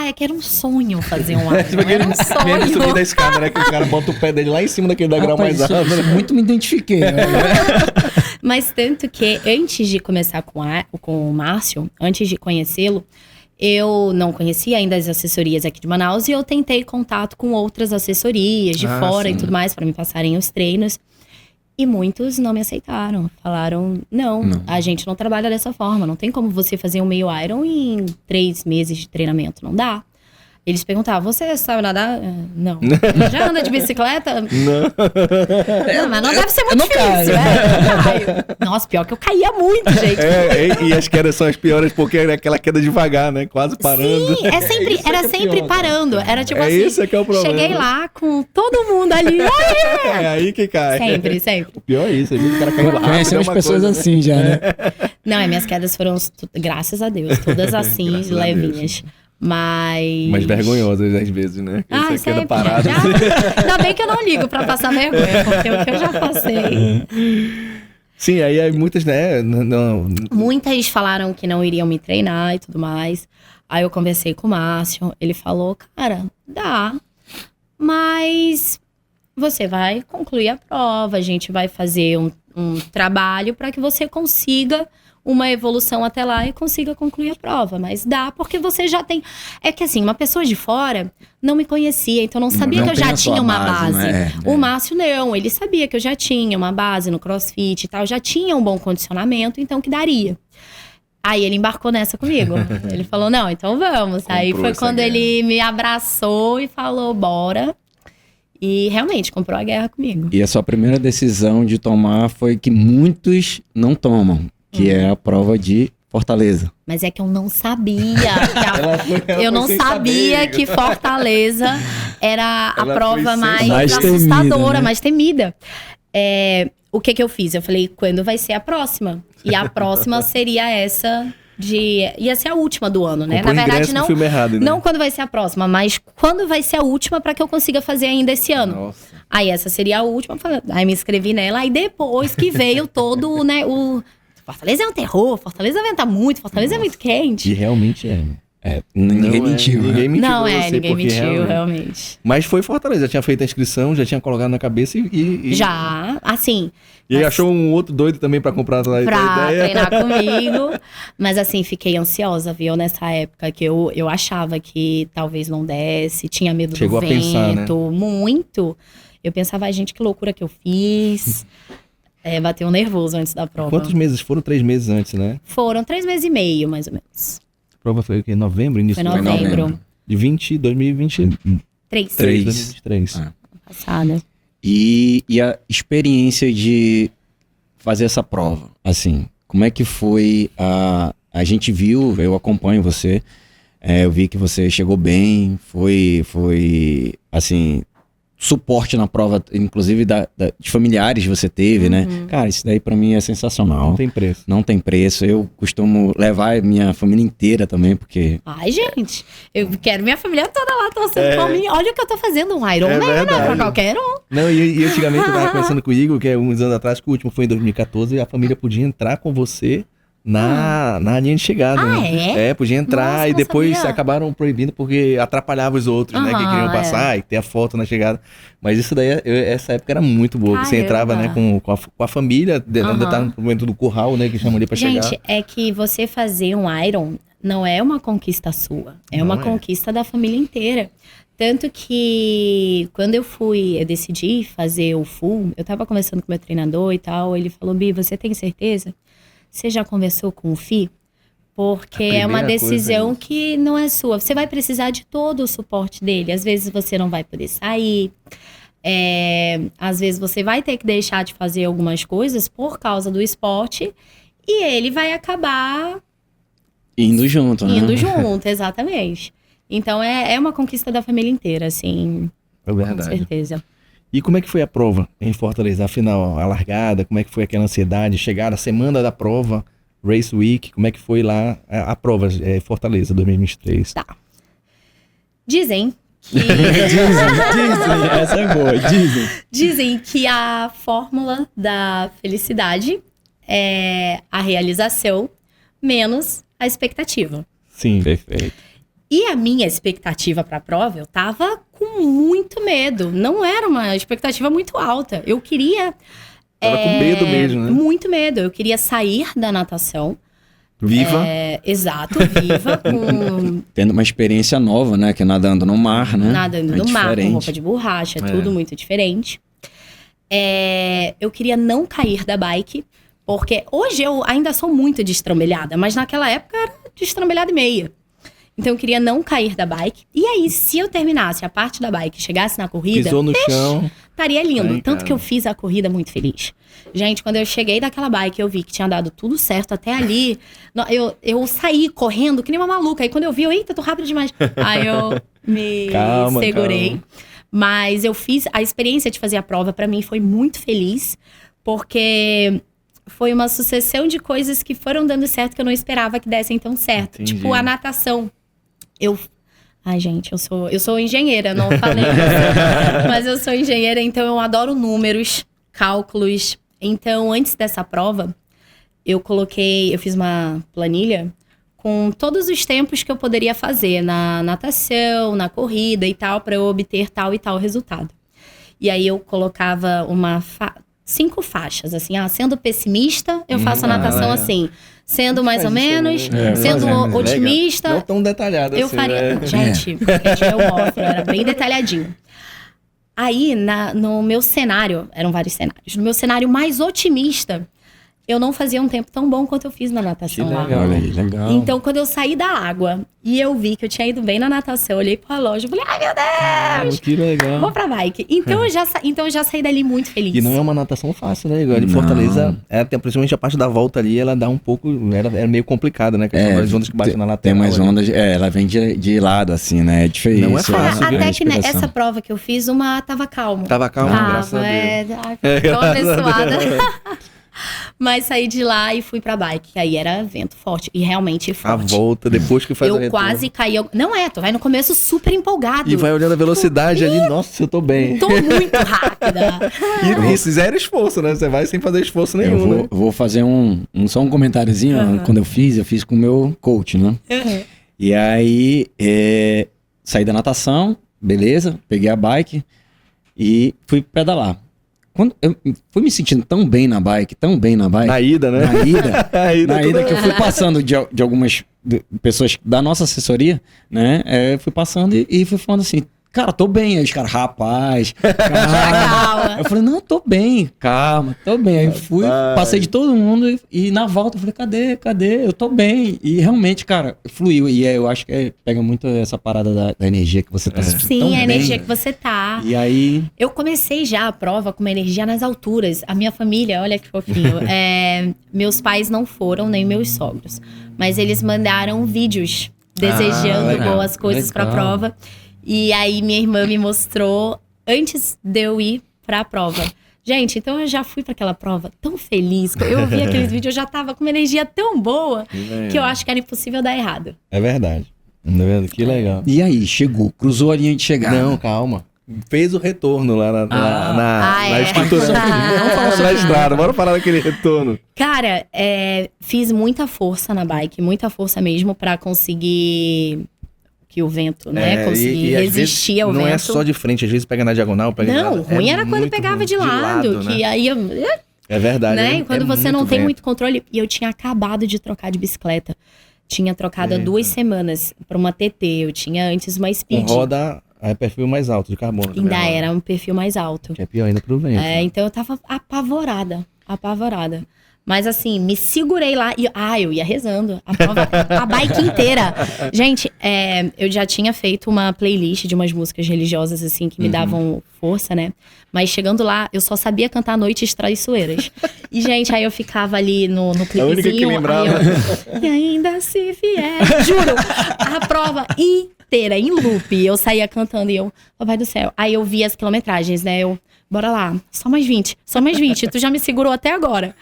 É que era um sonho fazer um Iron. Era um sonho. Subir da escada, né? Que o cara bota o pé dele lá em cima daquele degrau mais alto. Muito me identifiquei. Mas tanto que antes de começar com o Márcio, antes de conhecê-lo, eu não conhecia ainda as assessorias aqui de Manaus e eu tentei contato com outras assessorias de fora e tudo mais para me passarem os treinos. E muitos não me aceitaram. Falaram, não, a gente não trabalha dessa forma. Não tem como você fazer um meio Iron em 3 meses de treinamento. Não dá. Eles perguntavam, você sabe nadar? Não. Já anda de bicicleta? Não, mas não deve ser muito difícil. Eu caio. Nossa, pior que eu caía muito, gente. E as quedas são as piores porque é aquela queda devagar, né? Quase parando. Sim, era sempre parando. Era tipo assim, isso que é o problema. Cheguei lá com todo mundo ali. É aí que cai. Sempre. O pior é isso, aí o cara cai lá. Conhece umas pessoas assim já, né? Não, minhas quedas foram, graças a Deus, todas assim, levinhas. Mas vergonhosas às vezes, né? Sempre. Queda parada. Ainda bem que eu não ligo pra passar vergonha, porque o que eu já passei. Sim, aí muitas, né? Muitas falaram que não iriam me treinar e tudo mais. Aí eu conversei com o Márcio, ele falou, cara, dá, mas você vai concluir a prova, a gente vai fazer um trabalho para que você consiga uma evolução até lá e consiga concluir a prova. Mas dá, porque você já tem... É que assim, uma pessoa de fora não me conhecia, então não sabia que eu já tinha uma base. Né? O Márcio não, ele sabia que eu já tinha uma base no CrossFit e tal, já tinha um bom condicionamento, então que daria. Aí ele embarcou nessa comigo. Ele falou, não, então vamos. Comprou. Aí foi quando ele me abraçou e falou, bora. E realmente comprou a guerra comigo. E a sua primeira decisão de tomar foi que muitos não tomam, que é a prova de Fortaleza. Mas é que eu não sabia. Eu não sabia que Fortaleza era a prova mais assustadora, mais temida. O que eu fiz? Eu falei, quando vai ser a próxima? E a próxima seria essa ia ser a última do ano, né? Comprou Na verdade, não, filme errado, né? Não quando vai ser a próxima, mas quando vai ser a última para que eu consiga fazer ainda esse ano. Nossa. Aí essa seria a última, aí me inscrevi nela, aí depois que veio todo, né, Fortaleza é um terror, Fortaleza venta muito, Fortaleza é muito quente. E realmente é. Ninguém mentiu. Ninguém mentiu Não, pra você, ninguém porque mentiu, realmente. Mas foi Fortaleza, já tinha feito a inscrição, já tinha colocado na cabeça e... Já, assim... E achou um outro doido também pra comprar a ideia. Treinar comigo. Mas assim, fiquei ansiosa, viu, nessa época, que eu achava que talvez não desse, tinha medo Chegou do a pensar, vento, né? Muito. Eu pensava, gente, que loucura que eu fiz. Bateu um nervoso antes da prova. Quantos meses? Foram 3 meses antes, né? Foram 3 meses e meio, mais ou menos. A prova foi o quê? Novembro? Início Foi novembro. De 2023. 2023. Passada. E a experiência de fazer essa prova, assim, como é que foi? A gente viu, eu acompanho você, eu vi que você chegou bem, foi assim, suporte na prova, inclusive de familiares você teve, né? Cara, isso daí pra mim é sensacional. Não tem preço. Não tem preço. Eu costumo levar minha família inteira também, porque... Ai, gente, eu quero minha família toda lá torcendo por mim. Olha o que eu tô fazendo, um Ironman, não é pra qualquer um. Não, e antigamente eu tava conversando com o Igor, que é uns anos atrás, que o último foi em 2014, e a família podia entrar com você na linha de chegada. Né? Podia entrar. Nossa, e depois acabaram proibindo porque atrapalhava os outros, né? Que queriam passar e ter a foto na chegada. Mas isso daí, essa época era muito boa. Caramba. Você entrava, né, com a família, ainda tá no momento do curral, né? Que chamam ali pra chegar. Gente, é que você fazer um Iron não é uma conquista sua. É uma conquista da família inteira. Tanto que quando eu decidi fazer o full, eu tava conversando com o meu treinador e tal, ele falou, Bi, você tem certeza? Você já conversou com o FI? Porque é uma decisão que não é sua. Você vai precisar de todo o suporte dele. Às vezes você não vai poder sair. Às vezes você vai ter que deixar de fazer algumas coisas por causa do esporte. E ele vai acabar... Indo junto, né? Indo junto, exatamente. Então é uma conquista da família inteira, assim. É verdade. Com certeza. E como é que foi a prova em Fortaleza? Afinal, a largada, como é que foi aquela ansiedade? Chegar a semana da prova, Race Week, como é que foi lá a prova Fortaleza 2023? Tá. Dizem que... dizem, essa é boa, Dizem que a fórmula da felicidade é a realização menos a expectativa. Sim, perfeito. E a minha expectativa para a prova, eu tava com muito medo. Não era uma expectativa muito alta. Eu queria... Tava com medo mesmo, né? Muito medo. Eu queria sair da natação. Viva. Exato, viva. Tendo uma experiência nova, né? Que é nadando no mar, né? Nadando no mar, com roupa de borracha, tudo muito diferente. eu queria não cair da bike, porque hoje eu ainda sou muito destrambelhada, mas naquela época era destrambelhada e meia. Então eu queria não cair da bike. E aí, se eu terminasse a parte da bike e chegasse na corrida... Pisou no chão. Estaria lindo. Ai, Tanto cara. que eu fiz a corrida muito feliz. Gente, quando eu cheguei daquela bike, eu vi que tinha dado tudo certo até ali. Eu saí correndo que nem uma maluca. Aí quando eu vi, eita, tô rápido demais. Aí eu me segurei. Calma. Mas eu fiz... A experiência de fazer a prova, pra mim, foi muito feliz. Porque... foi uma sucessão de coisas que foram dando certo que eu não esperava que dessem tão certo. Entendi. Tipo, a natação. Ai, gente, eu sou engenheira, não falei isso. Mas eu sou engenheira, então eu adoro números, cálculos. Então, antes dessa prova, eu fiz uma planilha com todos os tempos que eu poderia fazer na natação, na corrida e tal, para eu obter tal e tal resultado. E aí eu colocava 5 faixas, assim, sendo pessimista, eu faço a natação assim. Sendo mais ou menos, sendo otimista. Não tão detalhado eu assim, faria. né? Gente, eu mostro, era bem detalhadinho. Aí, no meu cenário, eram vários cenários. No meu cenário mais otimista, eu não fazia um tempo tão bom quanto eu fiz na natação lá. Olha aí, legal. Então, quando eu saí da água e eu vi que eu tinha ido bem na natação, eu olhei pro relógio e falei, ai meu Deus! Que legal. Vou pra bike. Então, eu já saí dali muito feliz. E não é uma natação fácil, né? Igual em Não. Fortaleza, principalmente a parte da volta ali, ela dá um pouco... Era meio complicada, né? Questão das ondas que batem na lateral. Tem mais ali. ondas, ela vem de lado, assim, né? É diferente. Não é fácil, viu? Até que essa prova que eu fiz, tava calmo. Tava calmo, graças a Deus. Ai, tô abençoada. Mas saí de lá e fui pra bike. Aí era vento forte. E realmente A forte. volta, depois que faz o Eu retorno. quase caí. Não tu vai no começo super empolgado. E vai olhando a velocidade ali, nossa, eu tô bem. Tô muito rápida. E zero esforço, né? Você vai sem fazer esforço Eu nenhum, né? vou fazer só um comentáriozinho. Quando eu fiz com o meu coach, né? E aí, saí da natação, beleza, peguei a bike e fui pedalar. Quando eu fui me sentindo tão bem na bike. Na ida, né? Na ida que eu fui passando de algumas pessoas da nossa assessoria, né? Fui passando e fui falando assim, cara, tô bem. Aí os caras, rapaz, calma. Eu falei, não, tô bem, calma, tô bem. Aí fui, passei de todo mundo e na volta eu falei, cadê? Eu tô bem. E realmente, cara, fluiu. E eu acho que pega muito essa parada da energia que você tá sentindo. Sim, tão a bem. energia que você tá. E aí... Eu comecei já a prova com uma energia nas alturas. A minha família, olha que fofinho. Meus pais não foram, nem meus sogros. Mas eles mandaram vídeos desejando legal, boas coisas pra legal. prova. E aí minha irmã me mostrou antes de eu ir pra prova. Gente, então eu já fui pra aquela prova tão feliz. Eu vi aqueles vídeos, eu já tava com uma energia tão boa que eu acho que era impossível dar errado. É verdade. Que legal. E aí, chegou, cruzou a linha de chegada. Não, calma. Fez o retorno lá na estrutura. Vamos falar na estrada, bora falar daquele retorno. Cara, fiz muita força na bike, muita força mesmo pra conseguir que o vento, né? Conseguir às resistir vezes ao vento. Não é só de frente, às vezes pega na diagonal, pega de lado. Não, ruim era quando muito pegava de lado, né? que aí... É verdade. Né? Quando você não muito tem vento. muito controle. E eu tinha acabado de trocar de bicicleta. Tinha trocado há 2 semanas pra uma TT. Eu tinha antes uma Speed. Com roda, perfil mais alto de carbono. Ainda também, era um perfil mais alto. Que é pior ainda pro vento. Então eu tava apavorada. Mas assim, me segurei lá e eu ia rezando. A prova, a bike inteira. Gente, eu já tinha feito uma playlist de umas músicas religiosas, assim, que me davam força, né? Mas chegando lá, eu só sabia cantar Noites Traiçoeiras. E, gente, aí eu ficava ali no clipezinho. A única que lembrava. E ainda se vier. Juro, a prova inteira, em loop. Eu saía cantando e papai do céu. Aí eu via as quilometragens, né? Bora lá, só mais 20, tu já me segurou até agora.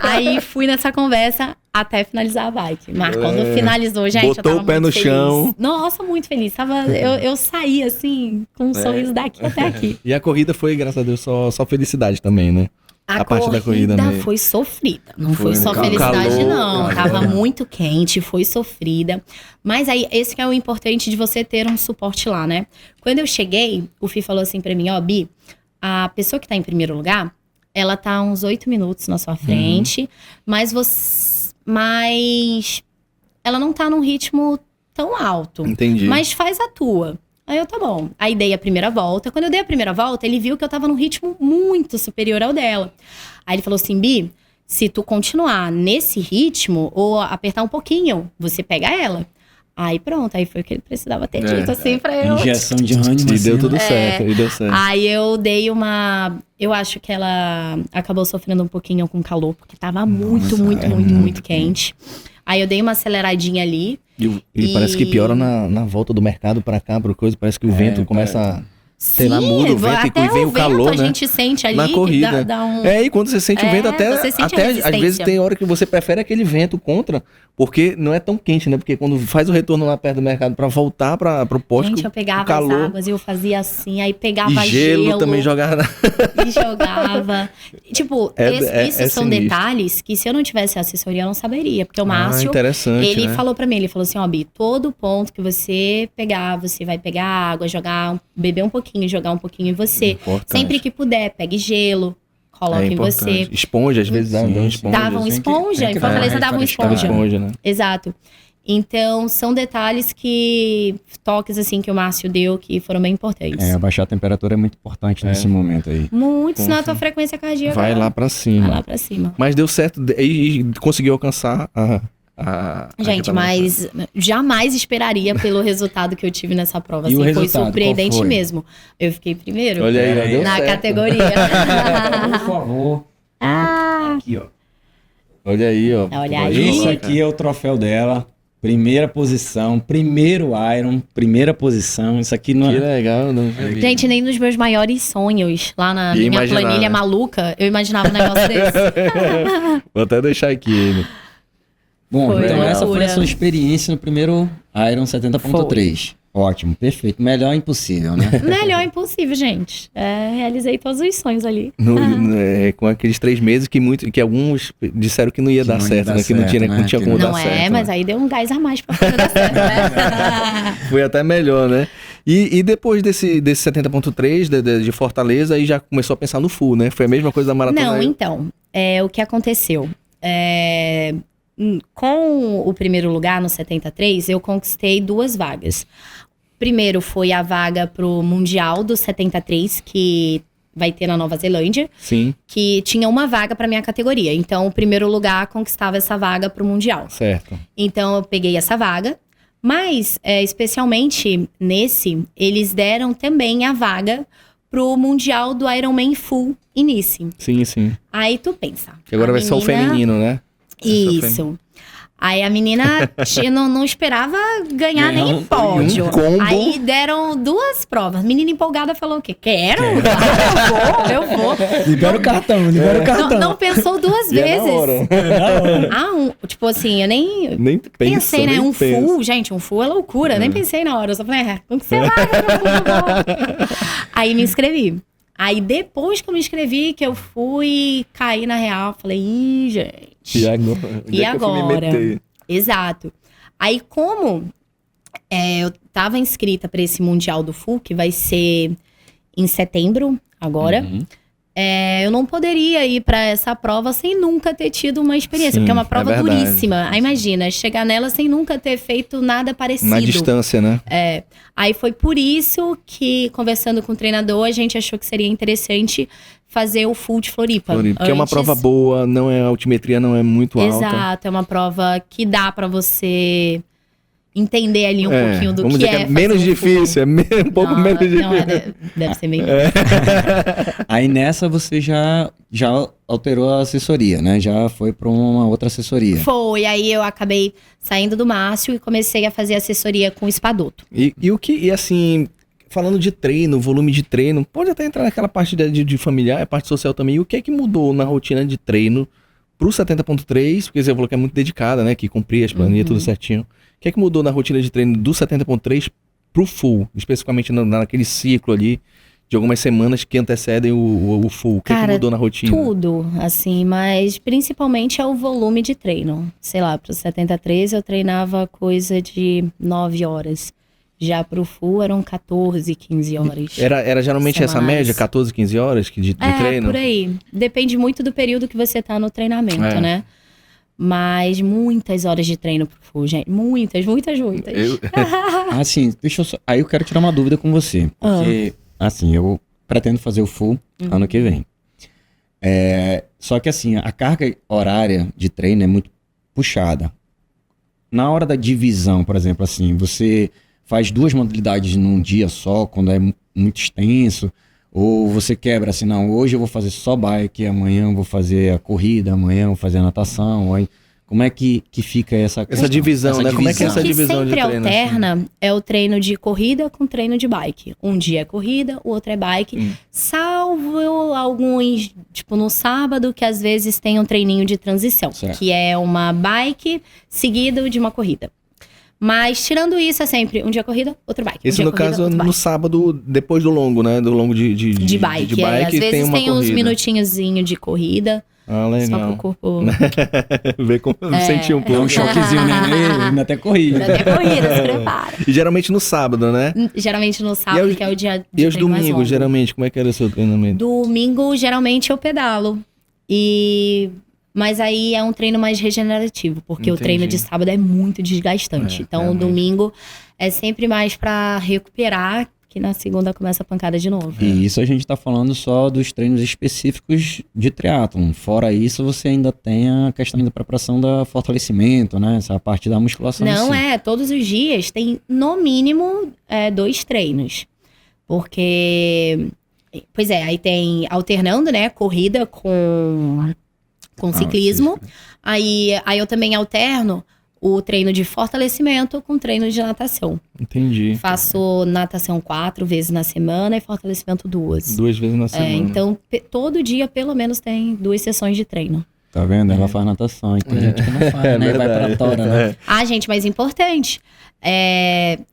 Aí fui nessa conversa até finalizar a bike. Mas quando finalizou, gente, botou eu tava o pé muito no feliz. chão. Nossa, muito feliz. Eu saí assim, com um sorriso daqui até aqui. E a corrida foi, graças a Deus, só felicidade também, né? A parte da corrida mesmo. foi sofrida. Não foi né? só Calor, felicidade, não. calor. Tava muito quente, foi sofrida. Mas aí, esse que é o importante de você ter um suporte lá, né? Quando eu cheguei, o Fih falou assim pra mim, Bi, a pessoa que tá em primeiro lugar, ela tá uns 8 minutos na sua frente, mas ela não tá num ritmo tão alto. Entendi. Mas faz a tua. Aí eu, tá bom. Aí dei a primeira volta. Quando eu dei a primeira volta, ele viu que eu tava num ritmo muito superior ao dela. Aí ele falou assim, Bi, se tu continuar nesse ritmo, ou apertar um pouquinho, você pega ela. Aí pronto, aí foi o que ele precisava ter dito, assim, pra eu... Injeção de ânimo. E deu assim, tudo né? certo, e deu certo. Aí eu dei uma... Eu acho que ela acabou sofrendo um pouquinho com calor, porque tava muito quente. Aí eu dei uma aceleradinha ali. E parece que piora na volta do mercado pra cá, pro coisa. Parece que o vento começa a... Sei lá, muda o vento até e vem o calor, a né? gente sente ali Na corrida. dá um... E quando você sente o vento, você sente a até às resistência. vezes tem hora que você prefere aquele vento contra, porque não é tão quente, né? Porque quando faz o retorno lá perto do mercado pra voltar pro posto, Gente, eu pegava o calor, as águas e eu fazia assim, aí pegava e gelo também jogava. E jogava. Tipo, isso são sinistro. detalhes que se eu não tivesse assessoria, eu não saberia. Porque o Márcio, interessante, ele né? falou pra mim, ele falou assim, ó, Bi, todo ponto que você pegar, você vai pegar água, beber um pouquinho, jogar um pouquinho em você. Importante. Sempre que puder, pegue gelo, coloque em você. Esponja, às vezes dá uma esponja. Davam esponja, em Fortaleza davam esponja. Né? Exato. Então, são detalhes toques assim que o Márcio deu, que foram bem importantes. Abaixar a temperatura é muito importante nesse momento aí. Muito, senão a tua frequência cardíaca vai lá pra cima. Vai lá pra cima. Mas deu certo e conseguiu alcançar Gente, mas jamais esperaria pelo resultado que eu tive nessa prova. E o Assim, foi resultado, surpreendente qual foi? mesmo. Eu fiquei primeiro. Olha aí, deu na certo. categoria. Por favor. Aqui, ó. Olha aí, ó. Olha aí. Esse aqui é o troféu dela. Primeira posição, primeiro Iron, primeira posição. Isso aqui não Que é... legal, não vi. Gente, nem nos meus maiores sonhos, lá na minha imaginar, planilha né? maluca, eu imaginava um negócio desse. Vou até deixar aqui ele. Bom, Foi então uma essa foi loucura. a sua experiência no primeiro Iron 70.3. Ótimo, perfeito. Melhor é impossível, né? Melhor impossível, gente. Realizei todos os sonhos ali. Com aqueles 3 meses que alguns disseram que não ia dar não ia certo, dar né? Que não certo, tinha, né? não tinha como Não dar certo. mas né? aí deu um gás a mais pra fazer dar certo, né? Foi até melhor, né? E depois desse 70.3 de Fortaleza, aí já começou a pensar no full, né? Foi a mesma coisa da maratona. Não, então, o que aconteceu? Com o primeiro lugar no 73, eu conquistei 2 vagas. Primeiro foi a vaga pro Mundial do 73, que vai ter na Nova Zelândia, Sim, que tinha uma vaga pra minha categoria. Então, o primeiro lugar conquistava essa vaga pro Mundial. certo. Então, eu peguei essa vaga. Mas, especialmente nesse, eles deram também a vaga pro Mundial do Ironman Full Início. Sim, sim. Aí tu pensa. Que agora a vai ser o menina- feminino, né? Isso. Aí a menina não esperava ganhar nem um pódio. combo. Aí deram 2 provas. Menina empolgada falou o quê? Quero? Eu vou. Libera o cartão, libera o cartão. Não pensou 2 E é na vezes. hora. Tipo assim, eu nem Nem pensa, pensei, né? nem Um pensa. full, gente, um full é loucura. Nem pensei na hora. Eu só falei, vamos ser lá. Aí me inscrevi. Aí depois que eu me inscrevi, que eu fui cair na real, falei, ih, gente. E agora? Onde E é que eu fui me agora? meter? Exato. Aí como eu tava inscrita para esse Mundial do Full, que vai ser em setembro, agora, eu não poderia ir para essa prova sem nunca ter tido uma experiência, Sim, porque é uma é prova verdade. duríssima. Aí imagina, chegar nela sem nunca ter feito nada parecido. Na distância, né? Aí foi por isso que, conversando com o treinador, a gente achou que seria interessante fazer o Full de Floripa. Porque é uma Antes- prova boa, não é, a altimetria não é muito alta. Exato, é uma prova que dá pra você entender ali um pouquinho do vamos que dizer é que é menos fazer um full. difícil, um pouco Não, menos difícil. não, deve ser meio... Aí nessa você já alterou a assessoria, né? Já foi para uma outra assessoria. Foi, aí eu acabei saindo do Márcio e comecei a fazer assessoria com o Espadoto. E assim, falando de treino, volume de treino, pode até entrar naquela parte de familiar, a parte social também. E o que é que mudou na rotina de treino pro 70.3? Porque você falou que é muito dedicada, né? Que cumpria as planilhas, tudo certinho. O que é que mudou na rotina de treino do 70.3 pro full? Especificamente naquele ciclo ali de algumas semanas que antecedem o full. O que é que Cara, mudou na rotina? Tudo, assim, mas principalmente é o volume de treino. Sei lá, pro 73 eu treinava coisa de 9 horas. Já pro full eram 14, 15 horas. Era geralmente essa Semanas. média, 14, 15 horas de treino? Por aí. Depende muito do período que você tá no treinamento, É. né? Mas muitas horas de treino pro full, gente. Muitas. Assim, aí eu quero tirar uma dúvida com você. Porque, assim, eu pretendo fazer o full ano que vem. Só que, assim, a carga horária de treino é muito puxada. Na hora da divisão, por exemplo, assim, você faz 2 modalidades num dia só, quando é muito extenso, ou você quebra assim, não, hoje eu vou fazer só bike, amanhã eu vou fazer a corrida, amanhã eu vou fazer a natação, aí, como é que fica essa divisão, né? Como é que é essa divisão de treino? O que sempre alterna é o treino de corrida com treino de bike. Um dia é corrida, o outro é bike, salvo alguns, tipo no sábado, que às vezes tem um treininho de transição, que é uma bike seguido de uma corrida. Mas, tirando isso, é sempre um dia corrida, outro bike. Isso, no caso, no sábado, depois do longo, né? Do longo de bike. Às vezes tem uns minutinhozinhos de corrida. Ah, legal. Só pro corpo... Ver como sentir um pouco. Um choquezinho, né? Ainda até corrida. Se prepara. E geralmente no sábado, né? Geralmente no sábado, que é o dia de E os domingos, geralmente, como é que era o seu treinamento? Domingo, geralmente, eu pedalo. Mas aí é um treino mais regenerativo, porque o treino de sábado é muito desgastante. Então, realmente. O domingo é sempre mais pra recuperar, que na segunda começa a pancada de novo. E isso a gente tá falando só dos treinos específicos de triatlon. Fora isso, você ainda tem a questão da preparação do fortalecimento, né? Essa parte da musculação. Não, todos os dias tem, no mínimo, 2 treinos. Porque, pois aí tem alternando, né? Corrida com ciclismo. Aí eu também alterno o treino de fortalecimento com treino de natação. Entendi. Faço natação 4 vezes na semana e fortalecimento 2. 2 vezes na semana. Então, todo dia, pelo menos, tem 2 sessões de treino. Tá vendo? Ela faz natação. E tem gente que não faz, né? Vai pra tora, né? Gente, mas importante.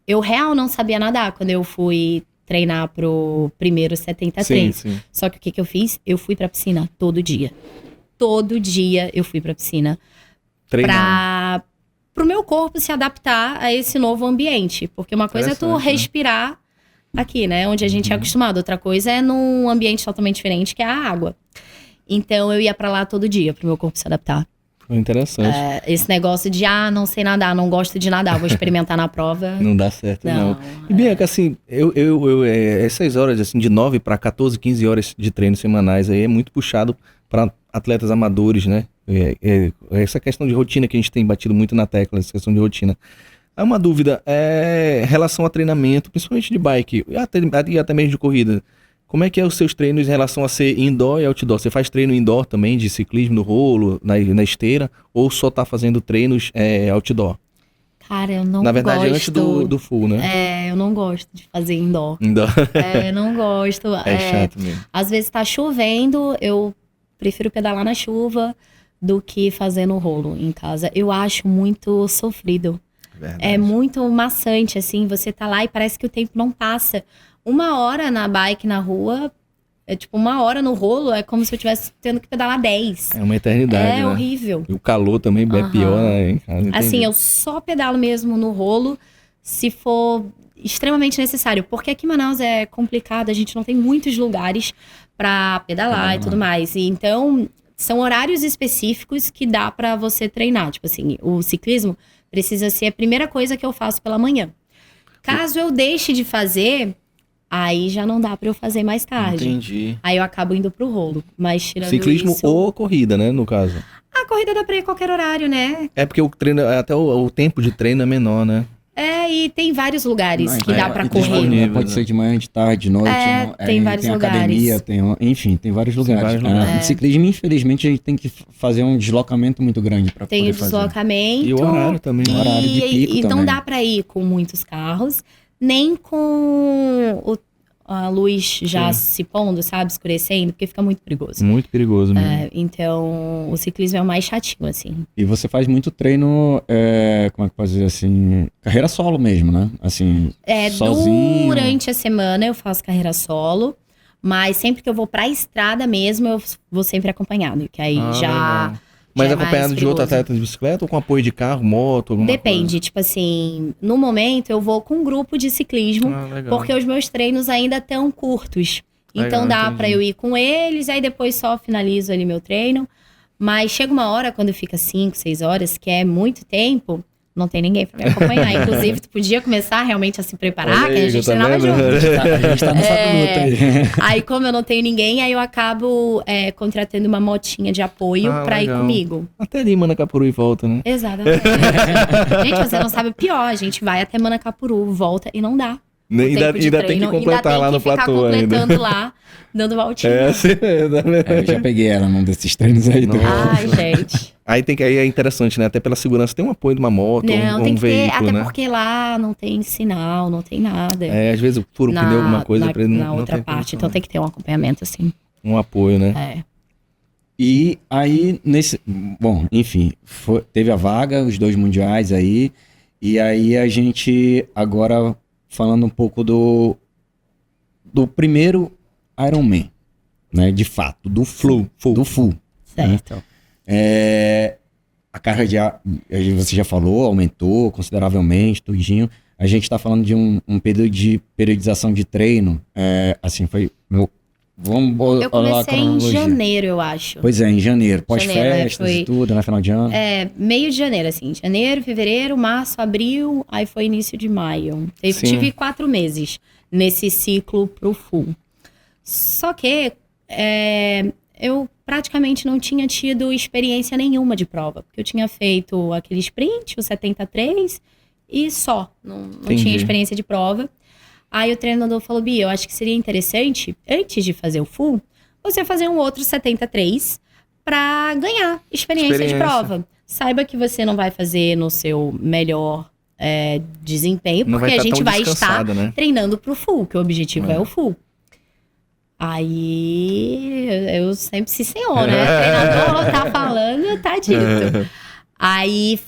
Eu real não sabia nadar quando eu fui treinar pro primeiro 73. Sim. Só que o que eu fiz? Eu fui pra piscina todo dia. Todo dia eu fui pra piscina. Treinar. Pro meu corpo se adaptar a esse novo ambiente. Porque uma coisa é tu respirar aqui, né? Onde a gente é acostumado. Outra coisa é num ambiente totalmente diferente, que é a água. Então, eu ia pra lá todo dia, pro meu corpo se adaptar. Foi interessante. Esse negócio de, não sei nadar, não gosto de nadar, vou experimentar na prova. Não dá certo, não. E Bianca, assim, essas horas, assim, de 9 para 14, 15 horas de treino semanais aí é muito puxado para atletas amadores, né? Essa questão de rotina que a gente tem batido muito na tecla, essa questão de rotina. Há uma dúvida, em relação a treinamento, principalmente de bike e até mesmo de corrida. Como é que é os seus treinos em relação a ser indoor e outdoor? Você faz treino indoor também, de ciclismo no rolo, na esteira, ou só tá fazendo treinos outdoor? Cara, eu não gosto. Na verdade, antes do full, né? Eu não gosto de fazer indoor. Eu não gosto. Chato mesmo. Às vezes tá chovendo, eu prefiro pedalar na chuva do que fazer no rolo em casa. Eu acho muito sofrido. Verdade. É muito maçante, assim, você tá lá e parece que o tempo não passa. 1 hora na bike na rua, tipo 1 hora no rolo, é como se eu estivesse tendo que pedalar 10. É uma eternidade, né? Horrível. E o calor também é pior, né? Assim, eu só pedalo mesmo no rolo se for extremamente necessário. Porque aqui em Manaus é complicado, a gente não tem muitos lugares pra pedalar e tudo mais. E então, são horários específicos que dá pra você treinar. Tipo assim, o ciclismo precisa ser a primeira coisa que eu faço pela manhã. Caso eu deixe de fazer... Aí já não dá pra eu fazer mais tarde. Entendi. Aí eu acabo indo pro rolo. Mas tirando ciclismo isso... ou corrida, né, no caso? A corrida dá pra ir a qualquer horário, né? É porque o treino, até o tempo de treino é menor, né? E tem vários lugares que dá pra correr. Pode ser de manhã, de tarde, de noite. Tem vários lugares. Academia, enfim, tem vários lugares. Ciclismo, infelizmente, a gente tem que fazer um deslocamento muito grande pra poder fazer. Tem o deslocamento. E o horário também. O horário de pico então também. dá pra ir com muitos carros, nem com a luz já se pondo, sabe? Escurecendo, porque fica muito perigoso. Muito perigoso mesmo. Então, o ciclismo é o mais chatinho, assim. E você faz muito treino, como é que pode dizer assim, carreira solo mesmo, né? Assim, sozinho. Durante a semana eu faço carreira solo, mas sempre que eu vou pra estrada mesmo, eu vou sempre acompanhado, que aí já... Legal. Mas já acompanhado de outro atleta de bicicleta ou com apoio de carro, moto, alguma Depende, coisa? tipo assim, no momento eu vou com um grupo de ciclismo, porque os meus treinos ainda estão curtos. Então dá pra eu ir com eles, aí depois só finalizo ali meu treino. Mas chega uma hora, quando fica 5, 6 horas, que é muito tempo, não tem ninguém pra me acompanhar. Inclusive, tu podia começar realmente a se preparar, que a gente treinava junto. A gente tá nessa luta aí. Aí, como eu não tenho ninguém, aí eu acabo contratando uma motinha de apoio pra ir comigo. Até ali, Manacapuru e volta, né? Exatamente. Gente, você não sabe o pior. A gente vai até Manacapuru, volta e não dá. Ainda tem que completar lá no platô ainda. Completando lá, dando voltinha. Assim mesmo. Eu já peguei ela num desses treinos aí. Ai, gente. Aí é interessante, né? Até pela segurança, tem um apoio de uma moto, não, ou tem um que veículo, ter, até né? porque lá não tem sinal, não tem nada. Às vezes eu furo um pneu, alguma coisa pra ele na outra parte, então tem que ter um acompanhamento, assim. Um apoio, né? E aí, bom, enfim, teve a vaga, os 2 mundiais aí, e aí a gente, agora, falando um pouco do primeiro Ironman, né, de fato, do full. Certo. A carga de ar, você já falou, aumentou consideravelmente, tudinho. A gente está falando de um período de periodização de treino, assim, foi... Eu comecei em janeiro, eu acho. Pois é, em janeiro, pós-festas foi... e tudo, né, final de ano. Meio de janeiro, assim, janeiro, fevereiro, março, abril, aí foi início de maio. Tive 4 meses nesse ciclo pro full. Só que eu praticamente não tinha tido experiência nenhuma de prova, porque eu tinha feito aquele sprint, o 73, e só, não tinha experiência de prova. Aí o treinador falou, Bia, eu acho que seria interessante, antes de fazer o full, você fazer um outro 73 pra ganhar experiência de prova. Saiba que você não vai fazer no seu melhor desempenho, porque a gente vai estar treinando pro full, que o objetivo é o full. Aí eu sempre se senhor, né? O treinador tá falando, tá dito. Aí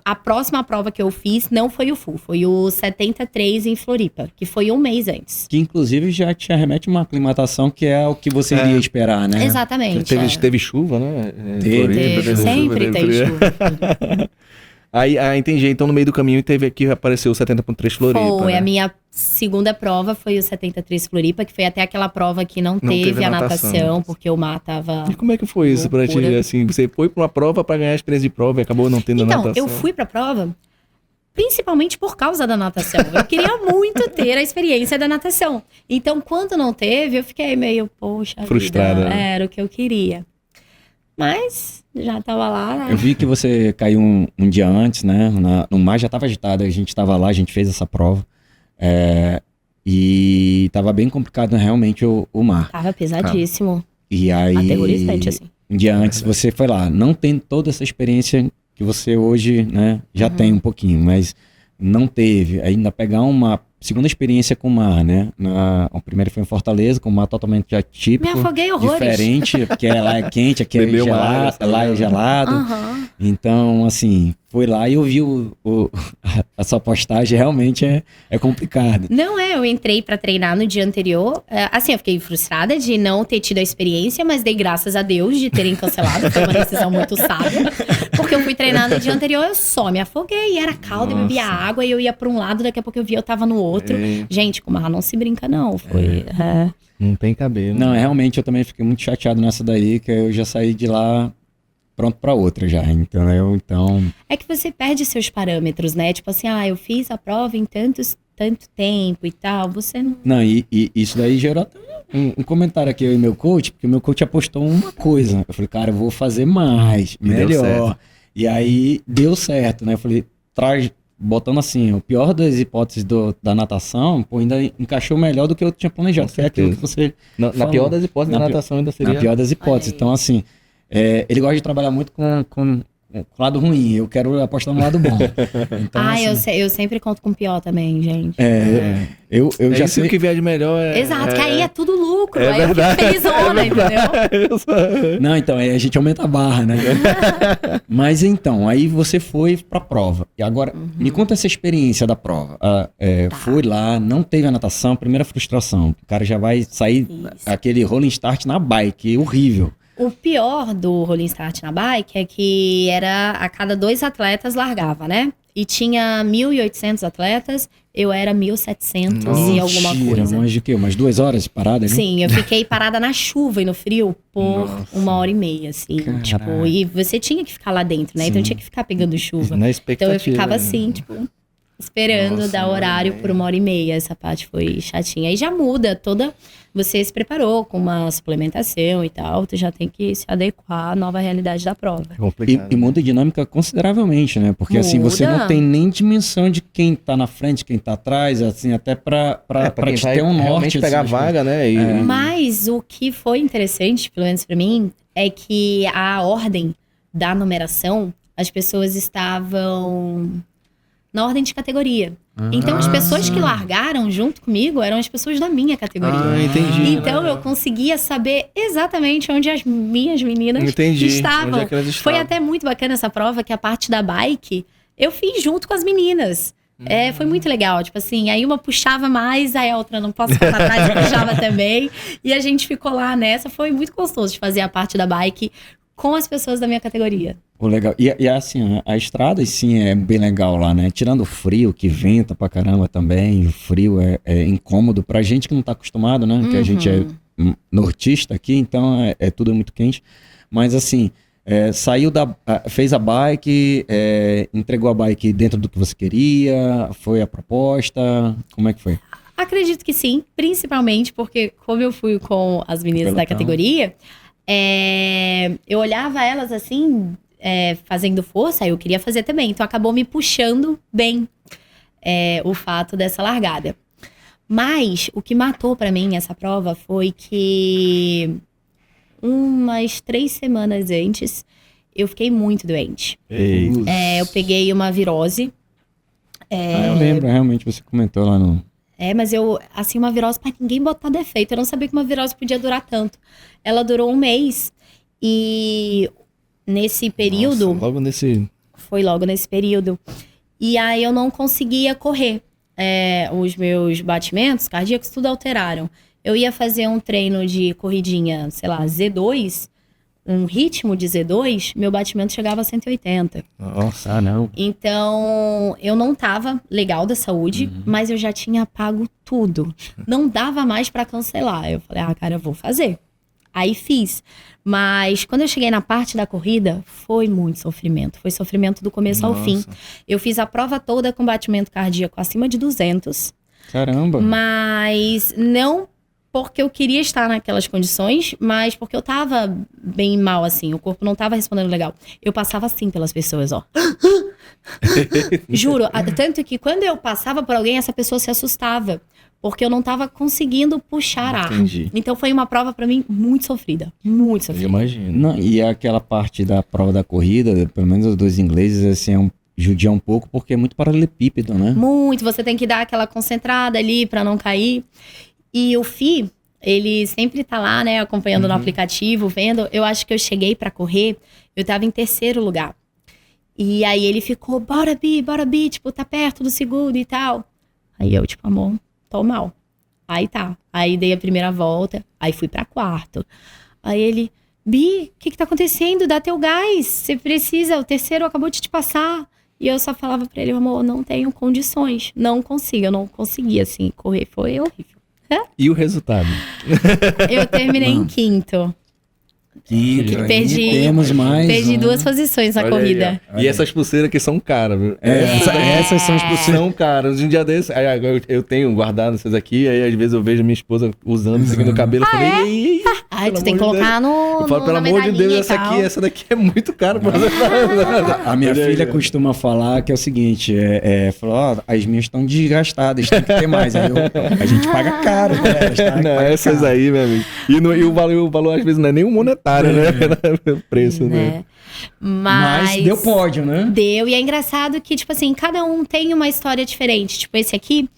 a próxima prova que eu fiz não foi o full, foi o 73 em Floripa, que foi um mês antes. Que inclusive já te remete uma aclimatação que é o que você iria esperar, né? Exatamente. Teve chuva, né? Teve, sempre tem chuva. Aí entendi. Então, no meio do caminho, apareceu o 70.3 Floripa. Foi, né? a minha segunda prova foi o 73 Floripa, que foi até aquela prova que não teve a natação, porque o mar tava... E como é que foi isso pra ti? Assim, você foi pra uma prova pra ganhar a experiência de prova e acabou não tendo natação? Então, eu fui pra prova principalmente por causa da natação. Eu queria muito ter a experiência da natação. Então, quando não teve, eu fiquei meio, poxa frustrada. Vida, era o que eu queria. Mas já tava lá, né? Eu vi que você caiu um dia antes, né? No mar já tava agitado, a gente tava lá, a gente fez essa prova. E tava bem complicado, né, realmente, o mar. Tava pesadíssimo. E aí, aterrorizante, assim. Um dia antes você foi lá, não tem toda essa experiência que você hoje, né, já tem um pouquinho, mas não teve. Ainda pegar uma segunda experiência com o mar, né? A primeira foi em Fortaleza, com o mar totalmente atípico. Me afoguei horrores. Diferente, porque lá é quente, aqui é gelado, lá é gelado. Então, assim, foi lá e eu vi a sua postagem, realmente é complicado. Não eu entrei pra treinar no dia anterior. Assim, eu fiquei frustrada de não ter tido a experiência, mas dei graças a Deus de terem cancelado. Foi uma decisão muito sábia. Porque eu fui treinar no dia anterior, eu só me afoguei. E era caldo, eu bebia água e eu ia pra um lado, daqui a pouco eu via, eu tava no outro. Gente, com o mar não se brinca, não. Foi. Não tem cabelo. Não, realmente eu também fiquei muito chateado nessa daí, que eu já saí de lá pronto pra outra já, entendeu? Então... É que você perde seus parâmetros, né? Tipo assim, eu fiz a prova em tanto tempo e tal, você não... Não, e isso daí gerou um comentário aqui, eu e meu coach, porque o meu coach apostou uma coisa. Eu falei, cara, eu vou fazer mais, melhor. E aí deu certo, né? Eu falei, botando assim, o pior das hipóteses da natação, ainda encaixou melhor do que eu tinha planejado. É aquilo que você na pior das hipóteses, da natação ainda seria... Na pior das hipóteses. Então, assim, ele gosta de trabalhar muito com o lado ruim. Eu quero apostar no lado bom. Então, assim, eu sempre conto com o pior também, gente. Eu já sei que vier de melhor. Exato, que aí é tudo lucro. É aí verdade, eu fico felizona, entendeu? Não, então, aí a gente aumenta a barra, né? Mas então, aí você foi pra prova. E agora, me conta essa experiência da prova. Foi lá, não teve a natação, primeira frustração. O cara já vai sair aquele rolling start na bike, horrível. O pior do rolling start na bike é que era a cada 2 atletas largava, né? E tinha 1.800 atletas eu era 1.700 e alguma coisa. Mais de quê? Umas 2 horas parada ali? Sim, eu fiquei parada na chuva e no frio por 1h30, assim. Caraca. Tipo, e você tinha que ficar lá dentro, né? Então tinha que ficar pegando chuva. Na Então expectativa. eu ficava assim, tipo, esperando Nossa, dar horário por 1h30. Essa parte foi chatinha. Aí já muda toda. Você se preparou com uma suplementação e tal, tu já tem que se adequar à nova realidade da prova. É complicado. E muda a dinâmica consideravelmente, né? Porque assim, você Muda. não tem nem dimensão de quem tá na frente, quem tá atrás, assim, até pra quem te vai ter um norte. realmente pegar a assim, vaga, né? Mas o que foi interessante, pelo menos pra mim, é que a ordem da numeração, as pessoas estavam na ordem de categoria. Então, as pessoas que largaram junto comigo eram as pessoas da minha categoria. Entendi. Então, eu conseguia saber exatamente onde as minhas meninas Entendi. estavam. Onde é que elas Foi estavam. até muito bacana essa prova, que a parte da bike, eu fiz junto com as meninas. Foi muito legal, tipo assim, aí uma puxava mais, aí a outra não posso ficar pra trás, puxava também. E a gente ficou lá nessa, foi muito gostoso de fazer a parte da bike com as pessoas da minha categoria. Pô, legal. E assim, a estrada, sim, é bem legal lá, né? Tirando o frio, que venta pra caramba também, o frio é incômodo pra gente que não tá acostumado, né? Que a gente é nortista aqui, então é tudo muito quente. Mas assim, fez a bike, entregou a bike dentro do que você queria, foi a proposta, como é que foi? Acredito que sim, principalmente porque como eu fui com as meninas da categoria, eu olhava elas assim, fazendo força, aí eu queria fazer também. Então acabou me puxando bem o fato dessa largada. Mas o que matou pra mim essa prova foi que umas 3 semanas antes eu fiquei muito doente. Eu peguei uma virose. Eu lembro, realmente você comentou lá no... Mas assim, uma virose pra ninguém botar defeito. Eu não sabia que uma virose podia durar tanto. Ela durou 1 mês e nesse período... Nossa, logo nesse... Foi logo nesse período. E aí eu não conseguia correr. Os meus batimentos cardíacos tudo alteraram. Eu ia fazer um treino de corridinha, sei lá, Z2, um ritmo de Z2, meu batimento chegava a 180. Nossa, não. Então, eu não tava legal da saúde, mas eu já tinha pago tudo. Não dava mais pra cancelar. Eu falei, cara, eu vou fazer. Aí fiz. Mas quando eu cheguei na parte da corrida, foi muito sofrimento. Foi sofrimento do começo ao fim. Eu fiz a prova toda com batimento cardíaco acima de 200. Caramba! Mas não porque eu queria estar naquelas condições, mas porque eu tava bem mal, assim. O corpo não tava respondendo legal. Eu passava assim pelas pessoas, ó. Juro. Tanto que quando eu passava por alguém, essa pessoa se assustava. Porque eu não tava conseguindo puxar ar. Entendi. Então foi uma prova pra mim muito sofrida. Muito Eu sofrida. imagino. Não, e aquela parte da prova da corrida, pelo menos os 2 ingleses, assim, judia um pouco, porque é muito paralelepípedo, né? Muito. Você tem que dar aquela concentrada ali pra não cair. E o Fih, ele sempre tá lá, né, acompanhando no aplicativo, vendo. Eu acho que eu cheguei pra correr, eu tava em 3º lugar. E aí ele ficou, bora Bi, tipo, tá perto do segundo e tal. Aí eu, tipo, amor, tô mal. Aí tá. Aí dei a primeira volta, aí fui pra 4º. Aí ele, Bi, o que tá acontecendo? Dá teu gás, você precisa, o 3º acabou de te passar. E eu só falava pra ele, amor, não tenho condições, não consigo, eu não conseguia, assim, correr, foi horrível. E o resultado? Eu terminei em 5º. Perdi- Temos mais. Perdi um. 2 posições na Olha aí, corrida. ó. E essas pulseiras aqui são caras, viu? Essas são as pulseiras. São caras. Um dia desse, aí agora eu tenho guardado essas aqui, aí às vezes eu vejo minha esposa usando isso aqui no cabelo. Eu falei, ei, Ai, pelo tu tem que amor de colocar eu falo, pelo na amor de Deus, medalhinha e essa tal. essa daqui é muito cara pra você. A minha Olha aí, filha ó. costuma falar que é o seguinte, falou, ó, as minhas estão desgastadas, tem que ter mais. Aí a gente paga caro, né? Não, essas aí, meu amigo. E o valor às vezes não é nem o monetário, né? O preço, né? Mas deu pódio, né? Deu, e é engraçado que, tipo assim, cada um tem uma história diferente. Tipo, esse aqui,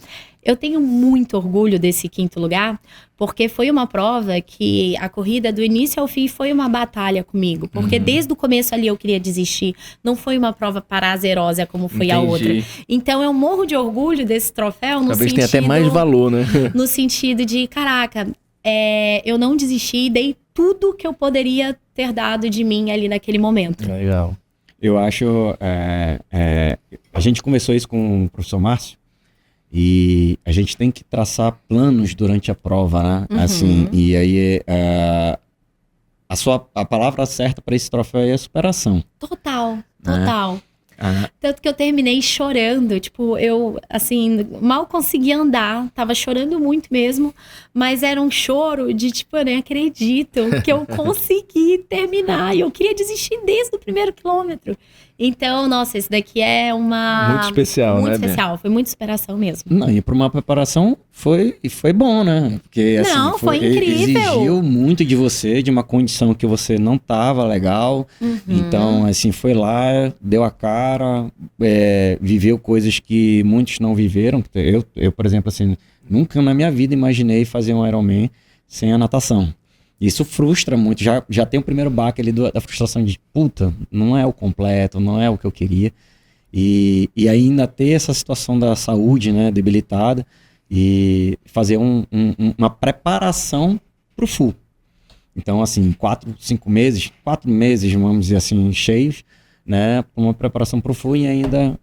eu tenho muito orgulho desse 5º lugar, porque foi uma prova que a corrida do início ao fim foi uma batalha comigo. Porque desde o começo ali eu queria desistir. Não foi uma prova prazerosa como foi a outra. Então eu morro de orgulho desse troféu no Talvez sentido... tenha até mais valor, né? No sentido de, caraca, eu não desisti e dei tudo que eu poderia ter dado de mim ali naquele momento. E a gente tem que traçar planos durante a prova, né? Assim, e aí a palavra certa para esse troféu é a superação. Total. Ah, Tanto que eu terminei chorando, tipo, eu, assim, mal conseguia andar, tava chorando muito mesmo, mas era um choro de, tipo, eu nem acredito que eu consegui terminar, e eu queria desistir desde o primeiro quilômetro. Então, nossa, esse daqui é Muito especial, muito né, especial, foi muita superação mesmo. não, e para uma preparação foi bom, né? Porque assim, Não, foi incrível. Exigiu muito de você, de uma condição que você não tava legal. Então, assim, foi lá, deu a cara, viveu coisas que muitos não viveram. Eu, por exemplo, assim, nunca na minha vida imaginei fazer um Ironman sem a natação. Isso frustra muito, já tem o primeiro baque ali da frustração de, puta, não é o completo, não é o que eu queria. E ainda ter essa situação da saúde, né, debilitada, e fazer uma preparação pro full. Então, assim, 4 meses, vamos dizer assim, cheios, né, uma preparação pro full e ainda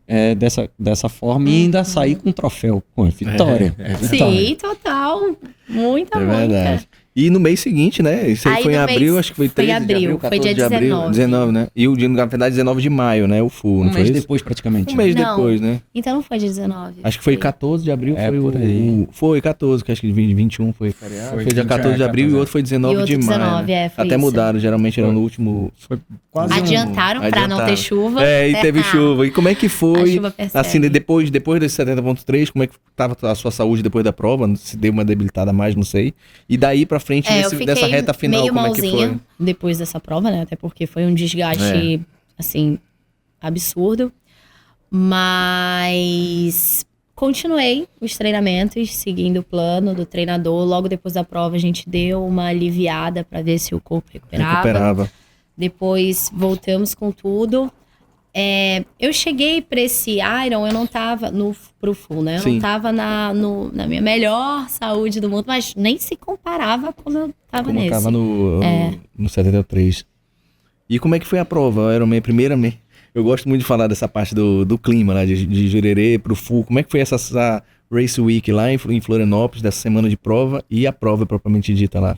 dessa forma, e ainda sair com um troféu. Pô, vitória. Vitória. Sim, total. Muita. Verdade. E no mês seguinte, né? Isso aí foi em abril, acho que foi 13 de abril, 14 foi dia de abril. 19, né? E o dia, na verdade, 19 de maio, né? O full, não foi isso? Depois, praticamente. Um mês Não. depois, né? Então não foi dia 19. Acho que foi 14 de abril, foi por aí. Foi 14, que acho que 21 foi feriado. Foi dia 14 de abril 14, e o outro foi 19 E outro de maio. 19, né? foi Até isso. mudaram, geralmente era no último. Foi quase Adiantaram pra não ter chuva. E teve chuva. E como é que A foi? chuva persegue. Assim, depois desse 70.3, como é que tava a sua saúde depois da prova? Se deu uma debilitada a mais, não sei. E daí pra frente, Eu fiquei dessa reta final, meio como é que foi? malzinha depois dessa prova, né? Até porque foi um desgaste, assim, absurdo. Mas continuei os treinamentos, seguindo o plano do treinador. Logo depois da prova, a gente deu uma aliviada pra ver se o corpo recuperava. Depois voltamos com tudo. Eu cheguei pra esse Iron, eu não tava pro full, né? Eu Sim. não tava na minha melhor saúde do mundo, mas nem se comparava como eu tava Como nesse. tava no 73. E como é que foi a prova? Era a primeira. Eu gosto muito de falar dessa parte do clima, né? De Jurerê pro full. Como é que foi essa Race Week lá em Florianópolis, dessa semana de prova e a prova propriamente dita lá?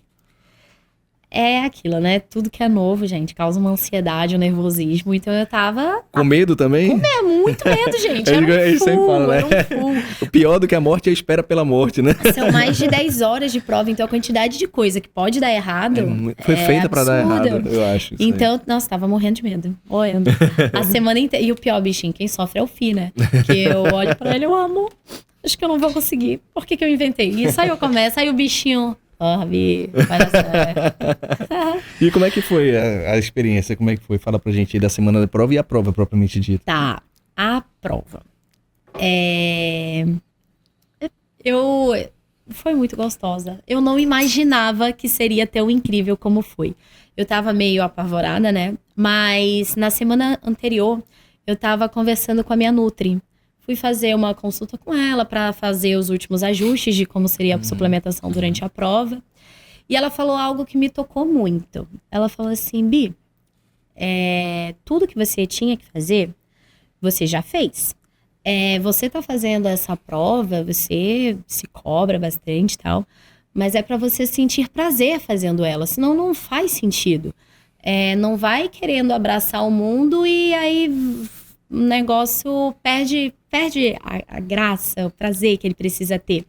É aquilo, né? Tudo que é novo, gente, causa uma ansiedade, um nervosismo. Então eu tava Com medo também? muito medo, gente. Era Ele um sempre full, fala, né? era um full. O pior do que a morte é a espera pela morte, né? São mais de 10 horas de prova, então a quantidade de coisa que pode dar errado Foi feita pra dar absurda. errado, eu acho. isso aí. Então, nossa, tava morrendo de medo. Olhando. A semana inteira. E o pior, bichinho, quem sofre é o Fih, né? Que eu olho pra ele, eu amo. Acho que eu não vou conseguir. Por que eu inventei isso? Aí eu começo, aí o bichinho. Bi, vai dar certo. E como é que foi a experiência? Como é que foi? Fala pra gente aí da semana da prova e a prova propriamente dita. Tá, a prova. Foi muito gostosa. Eu não imaginava que seria tão incrível como foi. Eu tava meio apavorada, né? Mas na semana anterior, eu tava conversando com a minha Nutri. Fui fazer uma consulta com ela para fazer os últimos ajustes de como seria a suplementação durante a prova. E ela falou algo que me tocou muito. Ela falou assim, Bi, tudo que você tinha que fazer, você já fez. Você tá fazendo essa prova, você se cobra bastante e tal, mas é para você sentir prazer fazendo ela, senão não faz sentido. Não vai querendo abraçar o mundo e aí o negócio perde a graça, o prazer que ele precisa ter.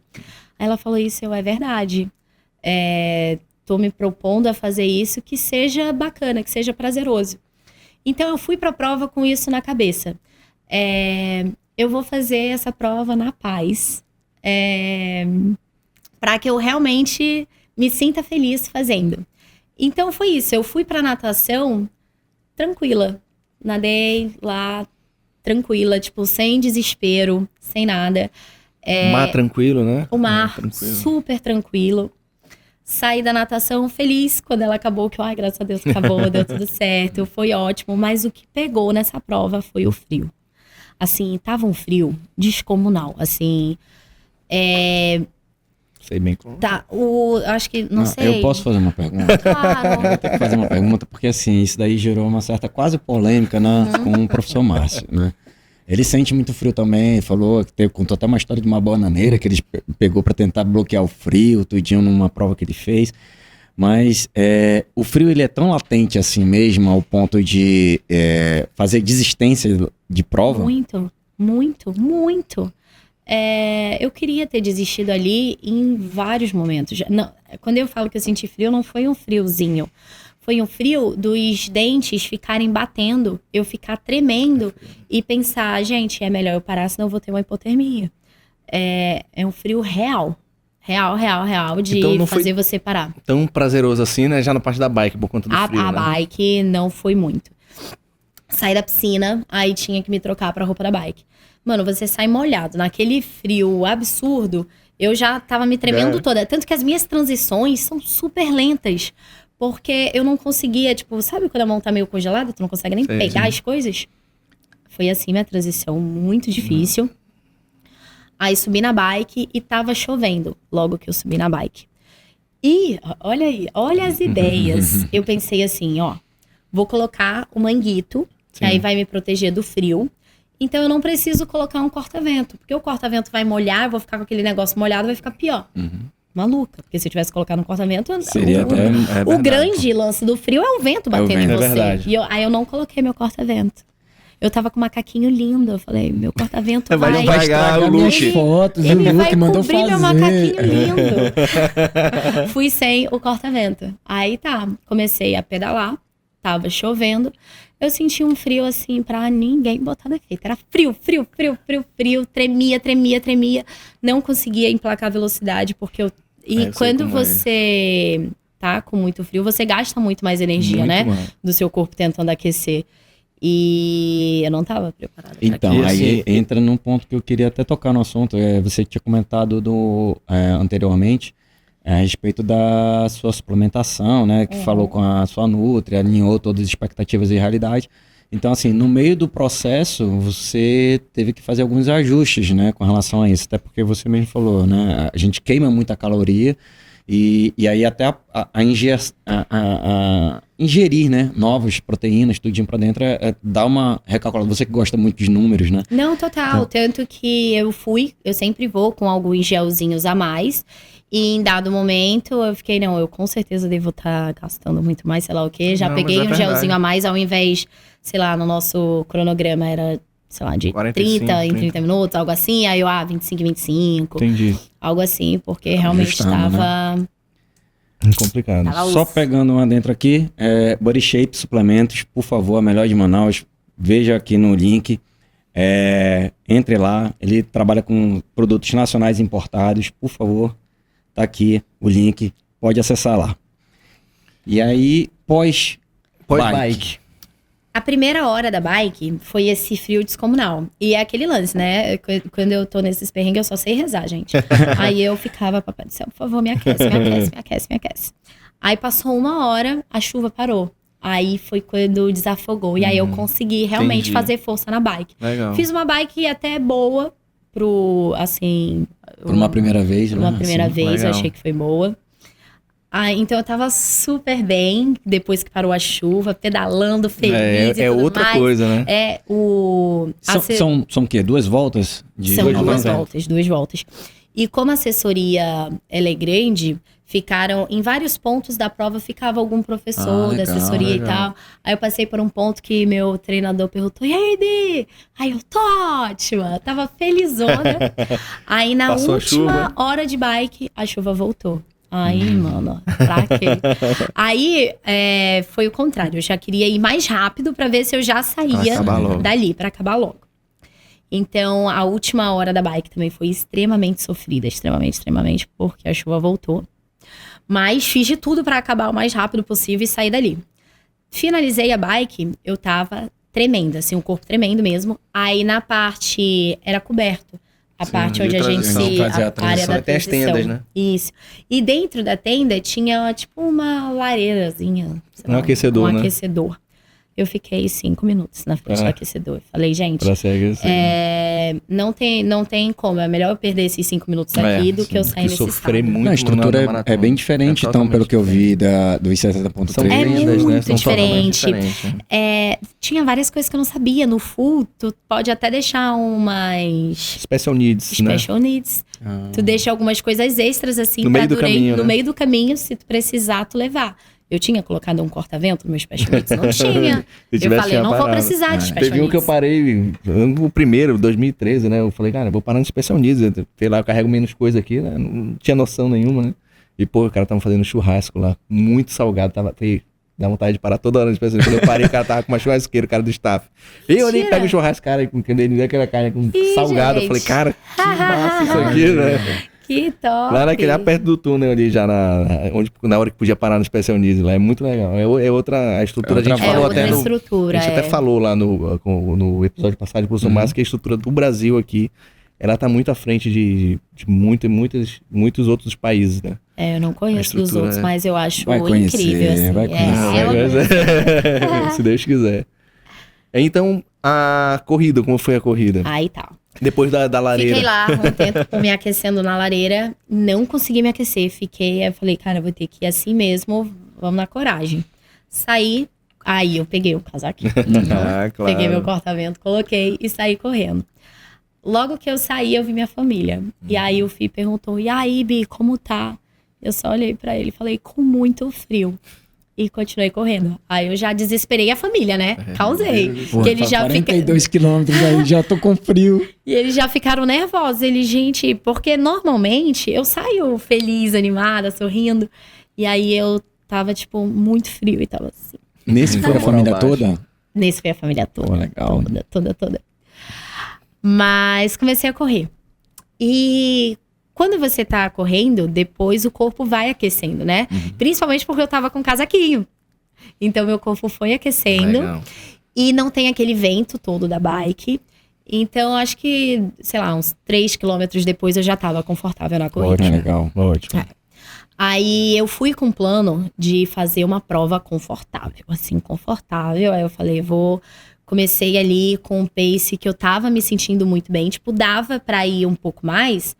Aí ela falou isso, é verdade. Tô me propondo a fazer isso que seja bacana, que seja prazeroso. Então eu fui pra prova com isso na cabeça. Eu vou fazer essa prova na paz. Para que eu realmente me sinta feliz fazendo. Então foi isso, eu fui pra natação tranquila. Nadei lá tranquila, tipo, sem desespero, sem nada. O mar tranquilo, né? O mar tranquilo. super tranquilo. Saí da natação feliz quando ela acabou, que, graças a Deus acabou, deu tudo certo, foi ótimo. Mas o que pegou nessa prova foi o frio. Assim, tava um frio descomunal, assim. Sei bem como. Tá, acho que, não sei. Eu posso fazer uma pergunta? Claro. Vou ter que fazer uma pergunta, porque assim, isso daí gerou uma certa quase polêmica com o professor Márcio, né? Ele sente muito frio também, falou, contou até uma história de uma bananeira que ele pegou para tentar bloquear o frio, tudinho numa prova que ele fez. Mas o frio ele é tão latente assim mesmo, ao ponto de fazer desistência de prova? Muito, muito, muito. Eu queria ter desistido ali em vários momentos. Não, quando eu falo que eu senti frio, não foi um friozinho. Foi um frio dos dentes ficarem batendo, eu ficar tremendo e pensar, gente, é melhor eu parar, senão eu vou ter uma hipotermia. É um frio real. Real, de então fazer você parar. Tão prazeroso assim, né? Já na parte da bike, por conta do frio, A né? bike não foi muito. Saí da piscina, aí tinha que me trocar pra roupa da bike. Mano, você sai molhado, naquele frio absurdo, eu já tava me tremendo toda. Tanto que as minhas transições são super lentas. Porque eu não conseguia, tipo, sabe quando a mão tá meio congelada, tu não consegue nem pegar as coisas? Foi assim minha transição, muito difícil. Aí subi na bike e tava chovendo, logo que eu subi na bike. E, olha aí, olha as ideias. Eu pensei assim, ó, vou colocar o manguito, que aí vai me proteger do frio. Então eu não preciso colocar um corta-vento, porque o corta-vento vai molhar, eu vou ficar com aquele negócio molhado, vai ficar pior. Maluca, porque se eu tivesse colocado no corta-vento, seria o grande lance do frio é o vento batendo em você. Verdade. Aí eu não coloquei meu corta-vento. Eu tava com um macaquinho lindo, eu falei, meu corta-vento vai estragar o look. Fotos, ele o vai Luke mandou cobrir fazer. meu macaquinho lindo. Fui sem o corta-vento. Aí tá, comecei a pedalar, tava chovendo. Eu senti um frio assim pra ninguém botar defeito. Era frio. Tremia. Não conseguia emplacar a velocidade, porque eu... E quando você tá com muito frio, você gasta muito mais energia, muito, né? Mano. Do seu corpo tentando aquecer. E eu não tava preparada. Então, aí entra num ponto que eu queria até tocar no assunto. Você tinha comentado anteriormente a respeito da sua suplementação, né? Que falou com a sua nutri, alinhou todas as expectativas e realidade. Então, assim, no meio do processo, você teve que fazer alguns ajustes, né? Com relação a isso. Até porque você mesmo falou, né? A gente queima muita caloria e aí até ingerir, né? Novas proteínas, tudinho pra dentro, dá uma recalculada. Você que gosta muito de números, né? Não, total. Tanto que eu sempre vou com alguns gelzinhos a mais. E em dado momento, eu fiquei, não, eu com certeza devo estar gastando muito mais, sei lá o quê. Já peguei um gelzinho a mais, ao invés, sei lá, no nosso cronograma era, sei lá, de 30 minutos, algo assim. Aí eu, 25. Entendi. Algo assim, porque realmente estava... Né? Complicado. Só pegando uma dentro aqui, Body Shape Suplementos, por favor, a melhor de Manaus. Veja aqui no link. Entre lá, ele trabalha com produtos nacionais importados, por favor. Tá aqui o link, pode acessar lá. E aí, pós-bike. A primeira hora da bike foi esse frio descomunal. E é aquele lance, né? Quando eu tô nesses perrengues, eu só sei rezar, gente. Aí eu ficava, papai do céu, por favor, me aquece. Aí passou 1 hora, a chuva parou. Aí foi quando desafogou. E aí eu consegui realmente fazer força na bike. Legal. Fiz uma bike até boa por uma primeira vez, né? Eu achei que foi boa. Então eu tava super bem, depois que parou a chuva, pedalando, feliz e tudo outra mais. Coisa, né? São o quê? 2 voltas? São 2 voltas. E como a assessoria ela é grande, ficaram em vários pontos da prova, ficava algum professor da assessoria e tal. Aí eu passei por um ponto que meu treinador perguntou, e aí, Di? Aí eu, tô ótima, tava felizona. Aí na última hora de bike, a chuva voltou. Aí, mano, pra quê? Aí foi o contrário, eu já queria ir mais rápido pra ver se eu já saía dali, pra acabar logo. Então, a última hora da bike também foi extremamente sofrida, extremamente, porque a chuva voltou. Mas fiz de tudo pra acabar o mais rápido possível e sair dali. Finalizei a bike, eu tava tremenda, assim, o corpo tremendo mesmo. Aí na parte, era coberto. A parte onde a gente a área da tem as tendas, né? Isso. E dentro da tenda tinha, tipo, uma lareirazinha. Um aquecedor, né? Aquecedor. eu fiquei 5 minutos na frente do aquecedor. Falei, gente, Pra ser agressivo. não tem como. É melhor eu perder esses 5 minutos aqui do que eu sair nesse sofrer estado. muito. Não, a estrutura na maratona. é bem diferente, então, pelo que eu vi dos São 70.3. É lendas, muito São totalmente diferente. diferentes, né? Tinha várias coisas que eu não sabia. No full, tu pode até deixar umas Special Needs, né? special needs. Tu deixa algumas coisas extras, assim, No pra meio do caminho, no né? meio do caminho, se tu precisar, tu levar. Eu tinha colocado um corta-vento no meu special needs? Não tinha. Se Eu tivesse, falei, tinha não vou parado. precisar de special Teve um que eu needs. parei, o primeiro, 2013, né? Eu falei, cara, eu vou parar no Special Needs. Sei lá, eu carrego menos coisa aqui, né? Não tinha noção nenhuma, né? E, pô, o cara tava fazendo churrasco lá, muito salgado. Dá vontade de parar toda hora no Special Needs. Quando eu parei, o cara tava com uma churrasqueira, o cara do staff. Eu ali Mentira. pego o churrasco, cara, com aquela carne com Ih, salgado. Eu gente. falei, cara, que massa isso aqui, né? Que top. Lá lá perto do túnel ali, já na hora que podia parar no Special Needs, lá é muito legal. É outra, a estrutura, a gente outra falou outra até no... estrutura. A gente até falou lá no episódio passado de Bolsonaro, Massa, que a estrutura do Brasil aqui, ela tá muito à frente de muitos outros países, né? Eu não conheço dos estrutura outros, mas eu acho Vai conhecer, incrível, assim. vai conhecer. Se Deus quiser. Então, a corrida, como foi a corrida? Aí tá. Depois da lareira. Fiquei lá um tempo me aquecendo na lareira, não consegui me aquecer. Eu falei, cara, eu vou ter que ir assim mesmo, vamos na coragem. Saí, aí eu peguei o casaquinho, Ah, claro. peguei meu corta-vento, coloquei e saí correndo. Logo que eu saí, eu vi minha família. E aí o Fih perguntou, e aí, Bi, como tá? Eu só olhei pra ele e falei, com muito frio. E continuei correndo. Aí eu já desesperei a família, né? Causei. Pô, Que eles tá já 42 quilômetros aí, já tô com frio. E eles já ficaram nervosos. Eles, gente, porque normalmente eu saio feliz, animada, sorrindo. E aí eu tava, tipo, muito frio e tava assim. Nesse foi a Moral família baixa. toda? Nesse foi a família toda. Pô, legal. Toda. Mas comecei a correr. E quando você tá correndo, depois o corpo vai aquecendo, né? Principalmente porque eu tava com casaquinho. Então meu corpo foi aquecendo. Legal. E não tem aquele vento todo da bike. Então acho que, sei lá, uns 3 quilômetros depois eu já tava confortável na corrida. Ótimo, legal. Ótimo. Aí eu fui com o plano de fazer uma prova confortável. Assim, confortável. Aí eu falei, comecei ali com um pace que eu tava me sentindo muito bem. Tipo, dava pra ir um pouco mais.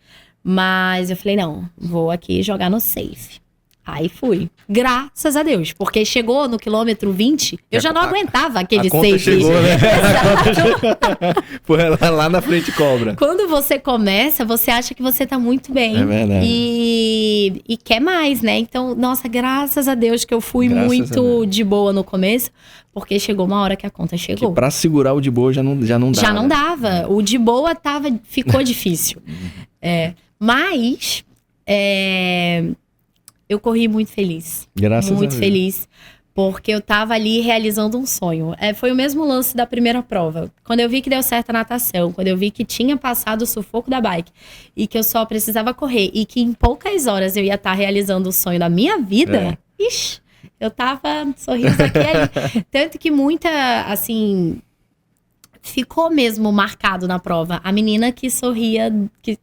Mas eu falei, não, vou aqui jogar no safe. Aí fui. Graças a Deus. Porque chegou no quilômetro 20, eu já não aguentava aquele A conta safe. chegou, né? Exato. Pô, lá na frente cobra. Quando você começa, você acha que você tá muito bem. É verdade. E quer mais, né? Então, nossa, graças a Deus que eu fui Graças a muito Deus. de boa no começo. Porque chegou uma hora que a conta Que chegou. pra segurar o de boa já não dá. Já não né? dava. O de boa ficou difícil. Mas eu corri muito feliz. Graças a Muito Deus. feliz. Porque eu tava ali realizando um sonho. Foi o mesmo lance da primeira prova. Quando eu vi que deu certo a natação, quando eu vi que tinha passado o sufoco da bike e que eu só precisava correr e que em poucas horas eu ia estar realizando o sonho da minha vida, ixi, eu tava sorriso aqui e ali. Tanto que muita, assim, ficou mesmo marcado na prova. A menina que sorria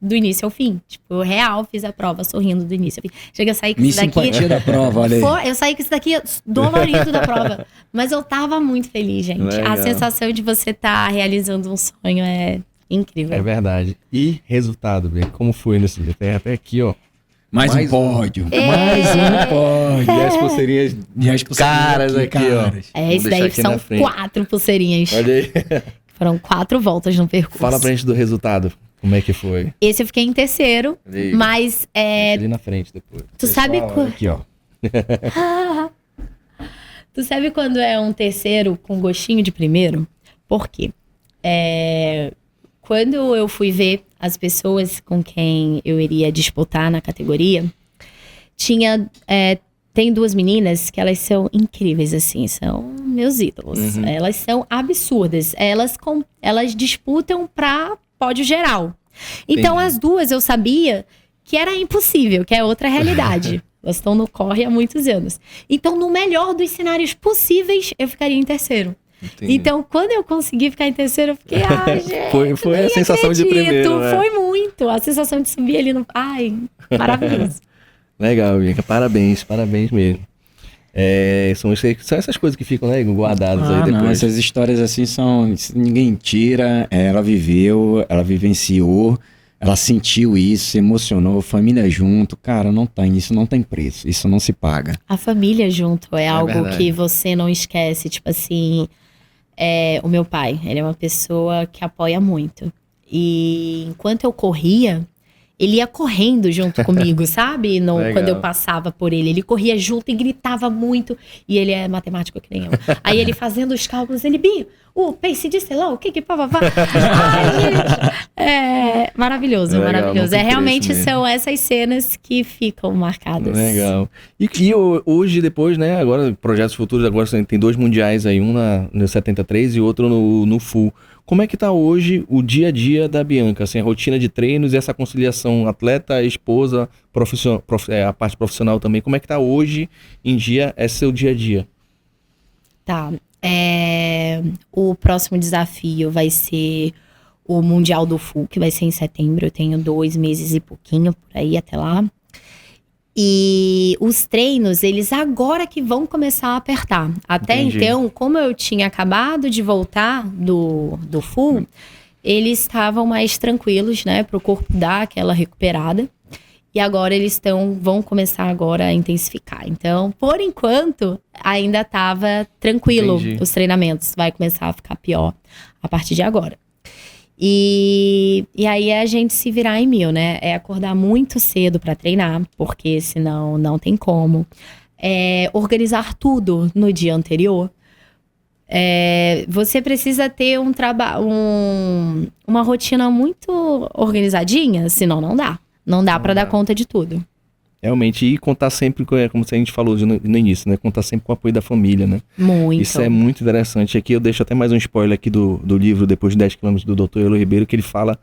do início ao fim. Tipo, eu real fiz a prova sorrindo do início ao fim. Chega a sair com Miss isso daqui. Simpatia da prova, olha aí. Eu saí com isso daqui dolorido da prova. Mas eu tava muito feliz, gente. Legal. A sensação de você estar realizando um sonho é incrível. É verdade. E resultado, Bia, como foi nesse dia? Tem até aqui, ó. Mais um pódio. Mais um pódio. E as pulseirinhas E as caras aqui, ó. Esse Vamos deixar daí aqui na são frente. 4 pulseirinhas. Olha aí. Foram 4 voltas no percurso. Fala pra gente do resultado. Como é que foi? Esse eu fiquei em terceiro, Olha aí. mas Deixa ali na frente depois. tu sabe Aqui, ó. Tu sabe quando é um terceiro com gostinho de primeiro? Por quê? Quando eu fui ver as pessoas com quem eu iria disputar na categoria, tem 2 meninas que elas são incríveis, assim, são meus ídolos. Elas são absurdas. Elas disputam pra pódio geral. Então, Entendi. as 2 eu sabia que era impossível, que é outra realidade. Elas estão no corre há muitos anos. Então, no melhor dos cenários possíveis, eu ficaria em terceiro. Entendi. Então, quando eu consegui ficar em terceiro, eu fiquei, gente, Foi nem a sensação de acredito. primeiro, né? Foi muito. A sensação de subir ali no... Ai, maravilhoso. Legal, Bianca. Parabéns mesmo. São essas coisas que ficam, né, guardadas aí depois. Não, essas histórias assim ninguém tira, ela viveu, ela vivenciou, ela sentiu isso, se emocionou, família junto, cara, isso não tem preço, isso não se paga. A família junto é algo verdade. que você não esquece, tipo assim, o meu pai, ele é uma pessoa que apoia muito. E enquanto eu corria, ele ia correndo junto comigo, sabe? Quando eu passava por ele. Ele corria junto e gritava muito. E ele é matemático que nem eu. Aí ele fazendo os cálculos, ele, Bi, o pace de sei lá, o que pá. Ai, gente. Maravilhoso, Legal, maravilhoso. muito Realmente mesmo. são essas cenas que ficam marcadas. Legal. E hoje, depois, né, agora, projetos futuros, agora tem 2 mundiais aí, um no 73 e outro no Full. Como é que tá hoje o dia a dia da Bianca, assim, a rotina de treinos e essa conciliação atleta, esposa, a parte profissional também, como é que tá hoje em dia, seu dia a dia? Tá. O próximo desafio vai ser o Mundial do Full, que vai ser em setembro. Eu tenho 2 meses e pouquinho por aí até lá. E os treinos, eles agora que vão começar a apertar. Até Entendi. então, como eu tinha acabado de voltar do Full, eles estavam mais tranquilos, né? Para o corpo dar aquela recuperada. E agora eles vão começar agora a intensificar. Então, por enquanto, ainda estava tranquilo. Entendi. Os treinamentos. Vai começar a ficar pior a partir de agora. E aí é a gente se virar em 1000, né? É acordar muito cedo para treinar, porque senão não tem como. Organizar tudo no dia anterior. Você precisa ter uma rotina muito organizadinha, senão não dá. Não dá para dar conta de tudo. Realmente, e contar sempre, como a gente falou no início, né? Contar sempre com o apoio da família, né? Muito. Isso é muito interessante. Aqui eu deixo até mais um spoiler aqui do livro Depois de 10 km do Dr. Eloy Ribeiro, que ele fala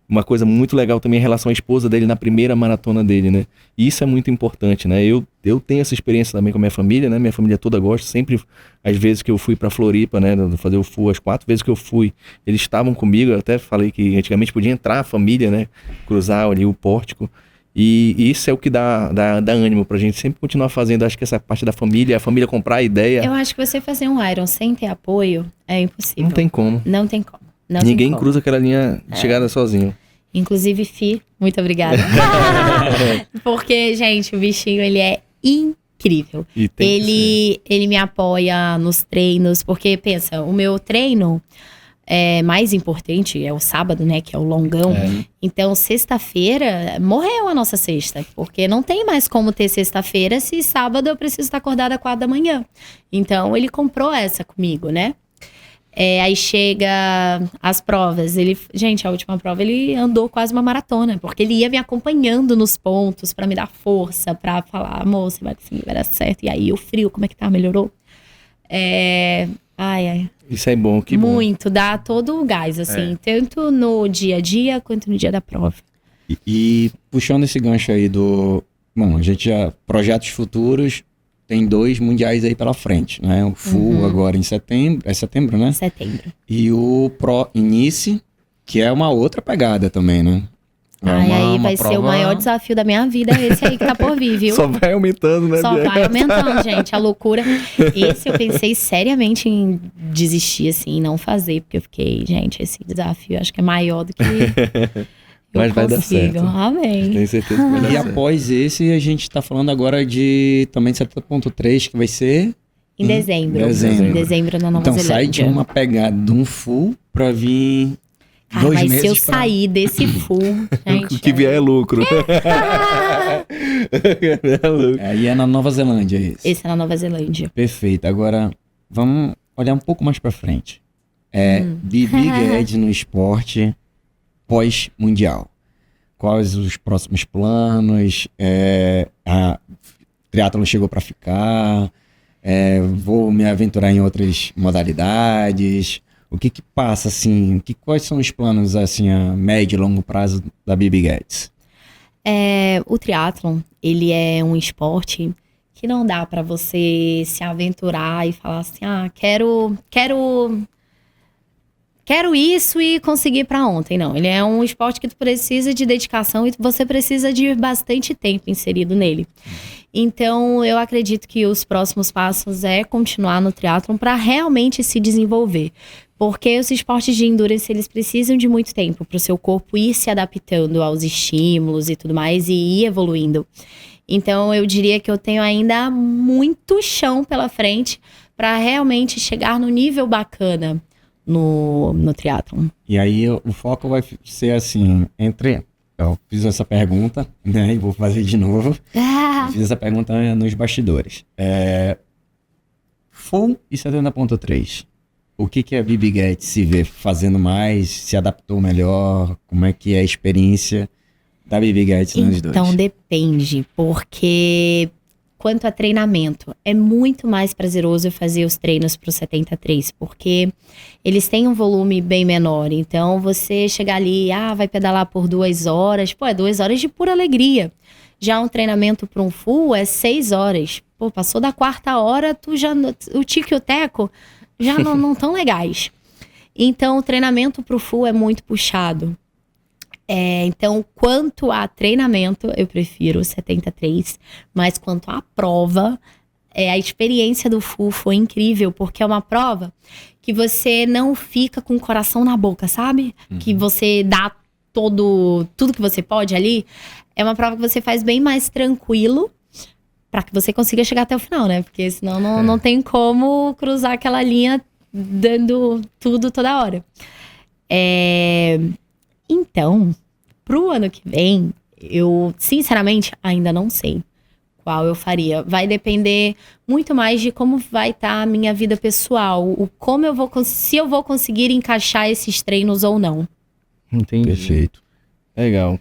uma coisa muito legal também em relação à esposa dele na primeira maratona dele, né? E isso é muito importante, né? Eu tenho essa experiência também com a minha família, né? Minha família toda gosta. Sempre, às vezes que eu fui pra Floripa, né? Fazer o Full, as 4 vezes que eu fui, eles estavam comigo. Eu até falei que antigamente podia entrar a família, né? Cruzar ali o pórtico. E isso é o que dá ânimo pra gente sempre continuar fazendo. Acho que essa parte da família, a família comprar a ideia. Eu acho que você fazer um Iron sem ter apoio é impossível. Não tem como. Não tem como. Ninguém cruza aquela linha de chegada sozinho. Inclusive, Fi, muito obrigada. Porque, gente, o bichinho, ele é incrível. Ele me apoia nos treinos, porque, pensa, o meu treino mais importante é o sábado, né, que é o longão. Então, sexta-feira, morreu a nossa sexta, porque não tem mais como ter sexta-feira se sábado eu preciso estar acordada às 4 da manhã. Então, ele comprou essa comigo, né? Aí chega as provas. Gente, a última prova ele andou quase uma maratona, porque ele ia me acompanhando nos pontos pra me dar força, pra falar, amor, você vai conseguir, vai dar certo. E aí o frio, como é que tá? Melhorou? Isso é bom, que bom. Muito, dá todo o gás, assim, tanto no dia a dia quanto no dia da prova. E puxando esse gancho aí a gente já, projetos futuros, tem 2 mundiais aí pela frente, né? O Full agora em setembro, é setembro, né? Setembro. E o Pro Inice, que é uma outra pegada também, né? Aí vai ser o maior desafio da minha vida, esse aí que tá por vir, viu? Só vai aumentando, né, Só Bianca? vai aumentando, gente, a loucura. Esse eu pensei seriamente em desistir, assim, não fazer, porque eu fiquei, gente, esse desafio acho que é maior do que Mas vai dar certo. Amém. Tenho certeza que vai dar E certo. após esse, a gente tá falando agora também de 70.3, que vai ser Em dezembro. dezembro. Em dezembro na Nova Então Zelândia. sai de uma pegada de um Full pra vir Cara, 2 mas meses se eu pra... sair desse full, gente... O que vier é lucro. É lucro. Aí é na Nova Zelândia isso. Esse é na Nova Zelândia. Perfeito. Agora, vamos olhar um pouco mais pra frente. Bibi Guedes no esporte pós-mundial. Quais os próximos planos? A triatlon chegou pra ficar? Vou me aventurar em outras modalidades? O que passa, assim? Quais são os planos, assim, a médio e longo prazo da Bibi Guedes? O triatlon, ele é um esporte que não dá pra você se aventurar e falar assim, quero isso e conseguir pra ontem. Não, ele é um esporte que tu precisa de dedicação e você precisa de bastante tempo inserido nele. Então, eu acredito que os próximos passos é continuar no triatlon para realmente se desenvolver. Porque os esportes de endurance, eles precisam de muito tempo para o seu corpo ir se adaptando aos estímulos e tudo mais e ir evoluindo. Então, eu diria que eu tenho ainda muito chão pela frente para realmente chegar no nível bacana no triatlon. E aí o foco vai ser assim, eu fiz essa pergunta, né, e vou fazer de novo. Fiz essa pergunta nos bastidores. Full e 70.3. O que a Bibi Guedes se vê fazendo mais? Se adaptou melhor? Como é que é a experiência da Bibi Guedes nos dois? Então, depende, porque quanto a treinamento, é muito mais prazeroso fazer os treinos pro 73, porque eles têm um volume bem menor. Então, você chegar ali, vai pedalar por 2 horas, é 2 horas de pura alegria. Já um treinamento para um full é 6 horas. Passou da 4ª hora, o tico e o teco já não tão legais. Então, o treinamento pro full é muito puxado. Então, quanto a treinamento, eu prefiro o 73, mas quanto à prova, a experiência do full foi incrível, porque é uma prova que você não fica com o coração na boca, sabe? Que você dá tudo que você pode ali. É uma prova que você faz bem mais tranquilo, para que você consiga chegar até o final, né? Porque senão não tem como cruzar aquela linha dando tudo toda hora. Então, pro ano que vem, eu sinceramente ainda não sei qual eu faria. Vai depender muito mais de como vai estar a minha vida pessoal, se eu vou conseguir encaixar esses treinos ou não. Entendi. Perfeito. Legal.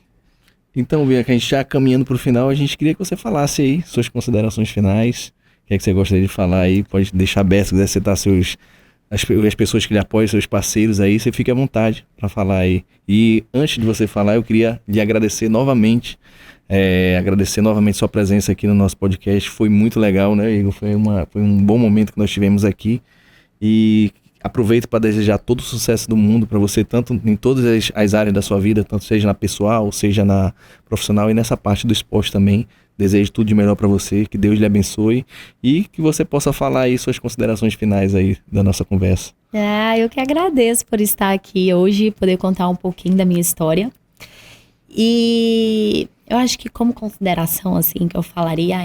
Então, Bianca, a gente já caminhando pro final, a gente queria que você falasse aí suas considerações finais. O que é que você gostaria de falar aí? Pode deixar aberto, se quiser citar as pessoas que lhe apoiam, seus parceiros aí, você fique à vontade para falar aí. E antes de você falar, eu queria lhe agradecer novamente sua presença aqui no nosso podcast. Foi muito legal, né, Igor? Foi um bom momento que nós tivemos aqui. E aproveito para desejar todo o sucesso do mundo para você, tanto em todas as áreas da sua vida, tanto seja na pessoal, seja na profissional e nessa parte do esporte também. Desejo tudo de melhor para você, que Deus lhe abençoe e que você possa falar aí suas considerações finais aí da nossa conversa. Eu que agradeço por estar aqui hoje, poder contar um pouquinho da minha história. E eu acho que como consideração, assim, que eu falaria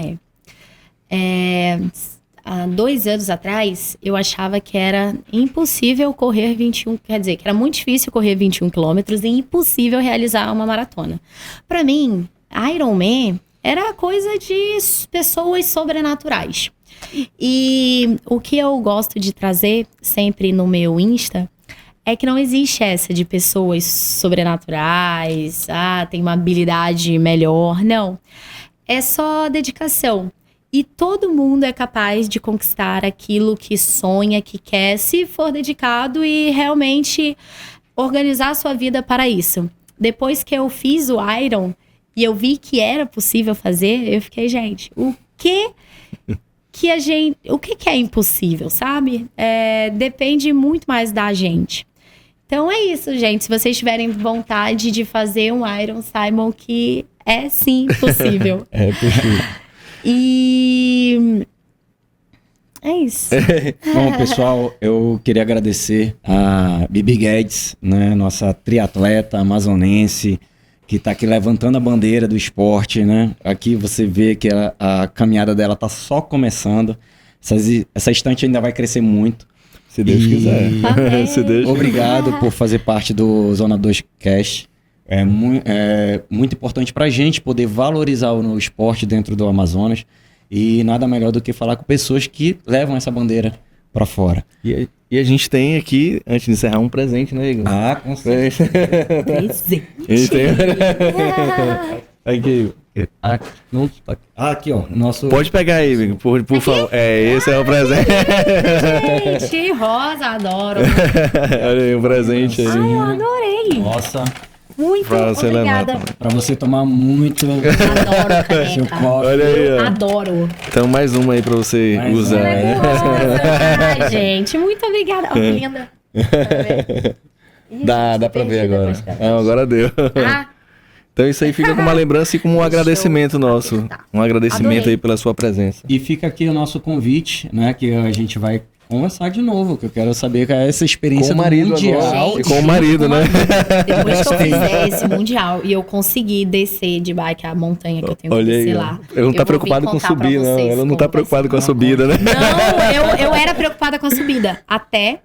há 2 anos atrás, eu achava que era impossível correr 21, quer dizer, que era muito difícil correr 21 quilômetros e impossível realizar uma maratona. Para mim, Ironman era coisa de pessoas sobrenaturais. E o que eu gosto de trazer sempre no meu Insta é que não existe essa de pessoas sobrenaturais, tem uma habilidade melhor. Não. É só dedicação. E todo mundo é capaz de conquistar aquilo que sonha, que quer, se for dedicado e realmente organizar a sua vida para isso. Depois que eu fiz o Iron e eu vi que era possível fazer, eu fiquei, gente, o que é impossível, sabe? Depende muito mais da gente. Então é isso, gente. Se vocês tiverem vontade de fazer um Iron, saibam que é sim possível. É possível. E é isso. Bom, pessoal, eu queria agradecer a Bibi Guedes, né, nossa triatleta amazonense, que está aqui levantando a bandeira do esporte, né? Aqui você vê que a caminhada dela está só começando. Essa estante ainda vai crescer muito. Se Deus quiser. Se Deus Obrigado por fazer parte do Zona 2 Cast. É muito importante para a gente poder valorizar o esporte dentro do Amazonas. E nada melhor do que falar com pessoas que levam essa bandeira para fora. E a gente tem aqui, antes de encerrar, um presente, né, Igor? Com certeza. Presente. Aqui. Aqui, ó. Nosso... Pode pegar aí, Igor, por favor. Esse é o presente. Gente, rosa, adoro. Olha aí, o presente aí. Eu adorei. Nossa. Muito obrigada. Pra você tomar muito. Adoro caneca. Olha aí, ó. Adoro. Então, mais uma aí pra você usar. Ai, gente, muito obrigada. Oh, que linda. Dá pra ver agora. Agora deu. Então isso aí fica como uma lembrança e como um Deixa eu agradecimento nosso. apertar. Um agradecimento Adorei. aí pela sua presença. E fica aqui o nosso convite, né? Que a gente vai conversar de novo, que eu quero saber qual é essa experiência Com o marido do Mundial. agora. E com o Gente, marido, né? Depois que eu fizer esse mundial e eu conseguir descer de bike a montanha que eu tenho que Olha descer aí, lá. eu não tá vou vir preocupado com contar pra subir, não. vocês Ela não como tá vai preocupada ser. com a subida, né? Não, eu era preocupada com a subida. Até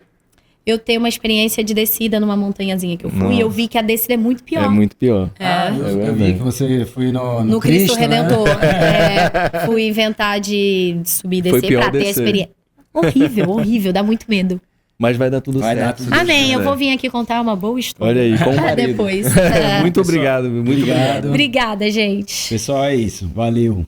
eu ter uma experiência de descida numa montanhazinha que eu fui e eu vi que a descida é muito pior. É muito pior. Ah, eu vi que você foi No Cristo né? Redentor. Fui inventar de subir e Foi descer pior pra ter a descer. experiência. Horrível, horrível, dá muito medo. Mas vai dar tudo Vai certo. dar tudo Amém, eu É. vou vir aqui contar uma boa história. Olha aí, com o marido. Depois. Muito obrigado, viu? Muito obrigado. Obrigada, gente. Pessoal, é isso. Valeu.